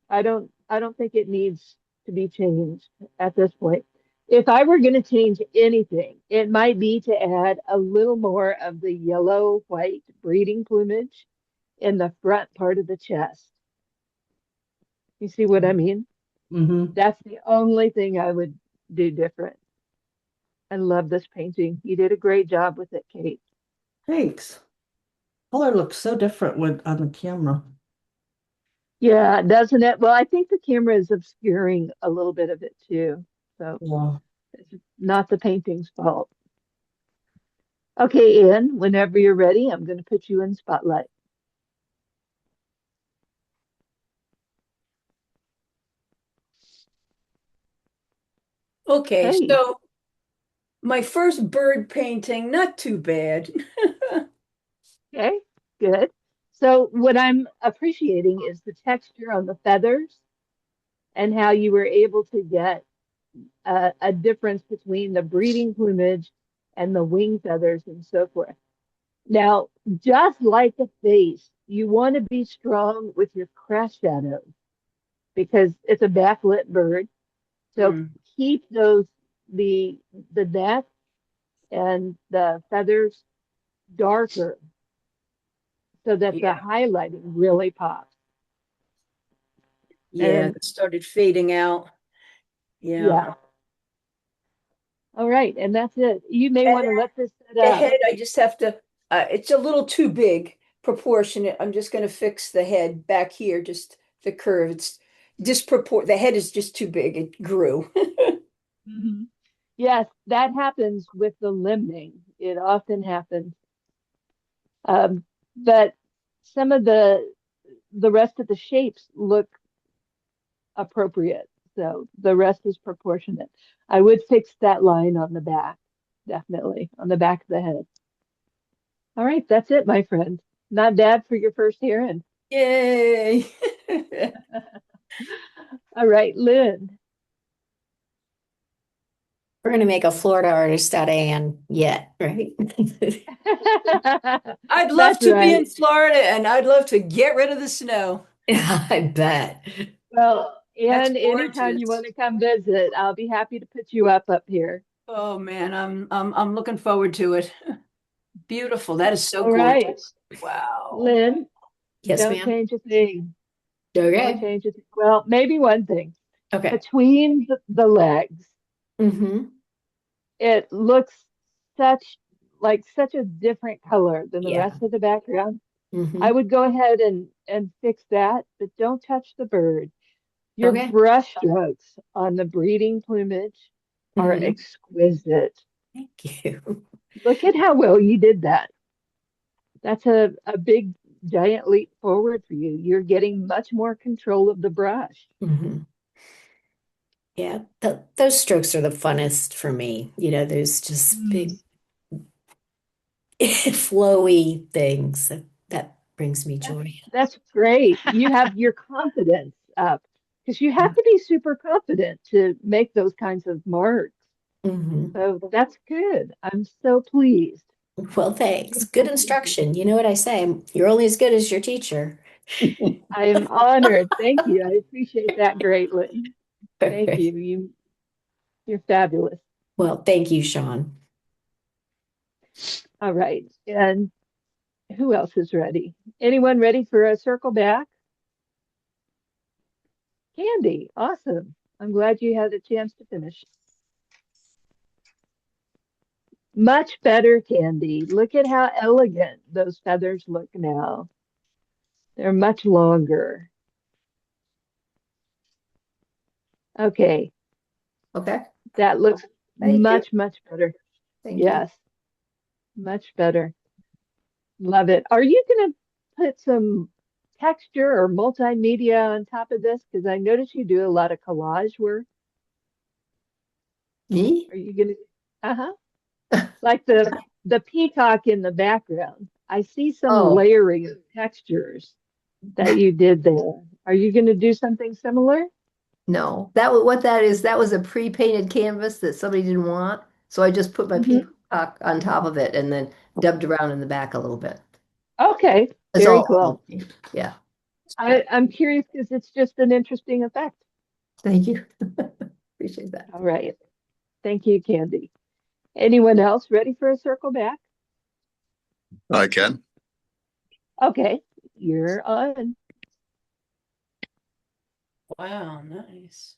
I don't think it needs to be changed at this point. If I were going to change anything, it might be to add a little more of the yellow white breeding plumage in the front part of the chest. You see what I mean? Mm-hmm. That's the only thing I would do different. I love this painting. You did a great job with it, Kate. Thanks. Color looks so different when on the camera. Yeah, doesn't it? Well, I think the camera is obscuring a little bit of it too. So Yeah. It's not the painting's fault. Okay, Ann, whenever you're ready, I'm going to put you in spotlight. Okay, Hey, so my first bird painting, not too bad. okay, good. So what I'm appreciating is the texture on the feathers and how you were able to get a difference between the breeding plumage and the wing feathers and so forth. Now, just like a face, you want to be strong with your crest shadows because it's a backlit bird. So Mm, keep those the the neck and the feathers darker so that the yeah, highlighting really pops. yeah, And it started fading out. Yeah. yeah, all right, and that's it. You may And want to let this set the up. head, I just have to, it's a little too big, proportionate. I'm just going to fix the head back here, just the curve. It's the head is just too big. It grew. Mhm. Yes, that happens with the limning. It often happens. But some of the rest of the shapes look appropriate. So the rest is proportionate. I would fix that line on the back, definitely on the back of the head. All right, that's it, my friend. Not bad for your first hearing. Yay. All right, Lynn. We're gonna make a Florida artist out of Anne yet, right? I'd love That's to be in right. Florida and I'd love to get rid of the snow. Yeah, I bet. Well, That's and anytime you gorgeous. want to come visit, I'll be happy to put you up here. Oh man, I'm looking forward to it. Beautiful. That is so All right, gorgeous. Wow. Lynn, Yes, don't ma'am. change a thing. Don't Okay. change a thing. Well, maybe one thing. Okay. Between the legs, Mm-hmm. it looks such such a different color than the Yeah. rest of the background. I Mm-hmm. would go ahead and fix that, but don't touch the bird. Your Okay. brush strokes on the breeding plumage are Mm-hmm. exquisite. Thank you. Look at how well you did that. That's a big giant leap forward for you. You're getting much more control of the brush. Mm-hmm. Yeah, those strokes are the funnest for me. Those just big, Mm. flowy things that brings me That's, joy. that's great. You have your confidence up because you have to be super confident to make those kinds of marks. Mm-hmm. So that's good. I'm so pleased. Well, thanks. Good instruction. You know what I say? You're only as good as your teacher. I am honored. Thank you. I appreciate that greatly. Thank you. You're fabulous. Well, thank you, Sean. All right. And who else is ready? Anyone ready for a circle back? Candy. Awesome. I'm glad you had a chance to finish. Much better, Candy. Look at how elegant those feathers look now. They're much longer. Okay, Okay, that looks thank you. much better. Thank you. Yes, much better. Love it. Are you going to put some texture or multimedia on top of this? Because I notice you do a lot of collage work. Me? Are you going to? Uh-huh. Like the peacock in the background. I see some Oh, layering of textures that you did there. Are you going to do something similar? no. That was what that is. That was a pre-painted canvas that somebody didn't want. So I just put my Mhm. peacock on top of it and then dubbed around in the back a little bit. Okay, That's very all. cool. Yeah. I'm curious because it's just an interesting effect. Thank you. Appreciate that. All right. Thank you, Candy. Anyone else ready for a circle back? I can. Okay, you're on. Wow, nice.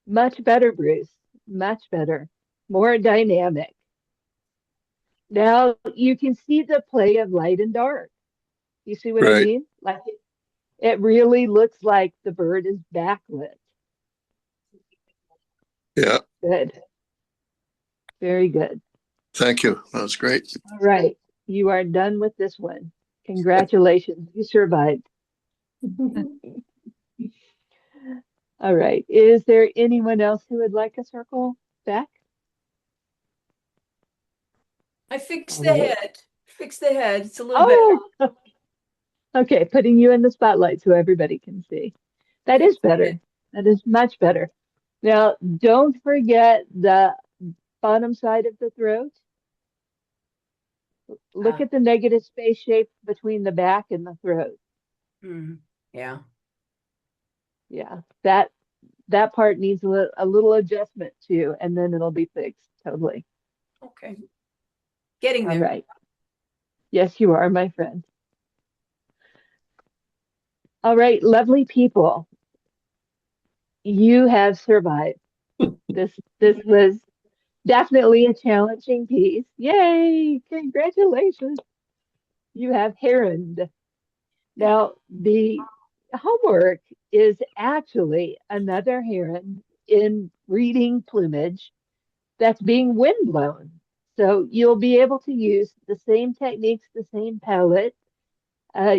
Much better, Bruce. Much better. More dynamic. Now you can see the play of light and dark. You see what I Right. mean? Like it really looks like the bird is backlit. Yeah. Good. Very good. Thank you. That was great. All right. You are done with this one. Congratulations. You survived. All right. Is there anyone else who would like a circle back? I fixed All the right. head. Fixed the head. It's a little better. Oh, okay. Putting you in the spotlight so everybody can see. That is Fixed the head. better. That is much better. Now, don't forget the bottom side of the throat. Look Ah. at the negative space shape between the back and the throat. Yeah. Yeah, that part needs a little adjustment too, and then it'll be fixed totally. Okay. Getting All there. right. Yes, you are, my friend. All right, lovely people. You have survived. This was definitely a challenging piece. Yay! Congratulations. You have heroned. Now, the homework is actually another heron in reading plumage that's being windblown. So you'll be able to use the same techniques, the same palette.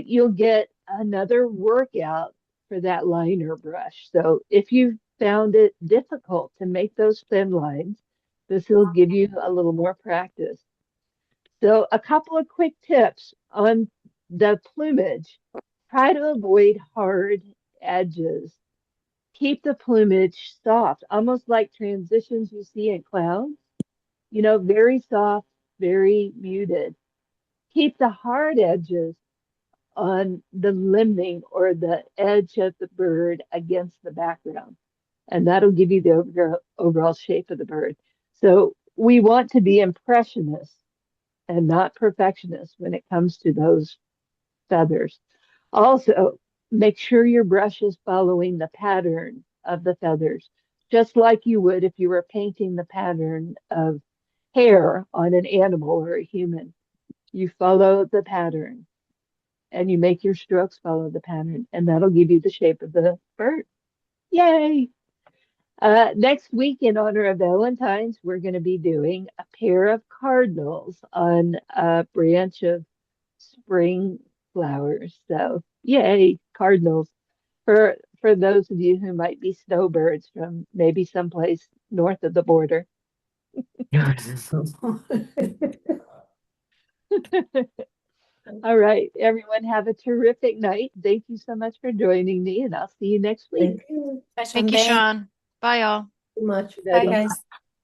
You'll get another workout for that liner brush. So if you found it difficult to make those thin lines, this will give you a little more practice. So a couple of quick tips on the plumage. Try to avoid hard edges. Keep the plumage soft, almost like transitions you see in clouds. Very soft, very muted. Keep the hard edges on the limbing or the edge of the bird against the background, and that'll give you the overall shape of the bird. So we want to be impressionists and not perfectionists when it comes to those feathers. Also, make sure your brush is following the pattern of the feathers, just like you would if you were painting the pattern of hair on an animal or a human. You follow the pattern and you make your strokes follow the pattern, and that'll give you the shape of the bird. Yay! Next week, in honor of Valentine's, we're going to be doing a pair of cardinals on a branch of spring flowers. So, yay, cardinals. For those of you who might be snowbirds from maybe someplace north of the border. All right, everyone, have a terrific night. Thank you so much for joining me, and I'll see you next week. Thank you Nice Thank one, you, thanks. Sean. Bye, all. so much. Bye, Everybody. guys.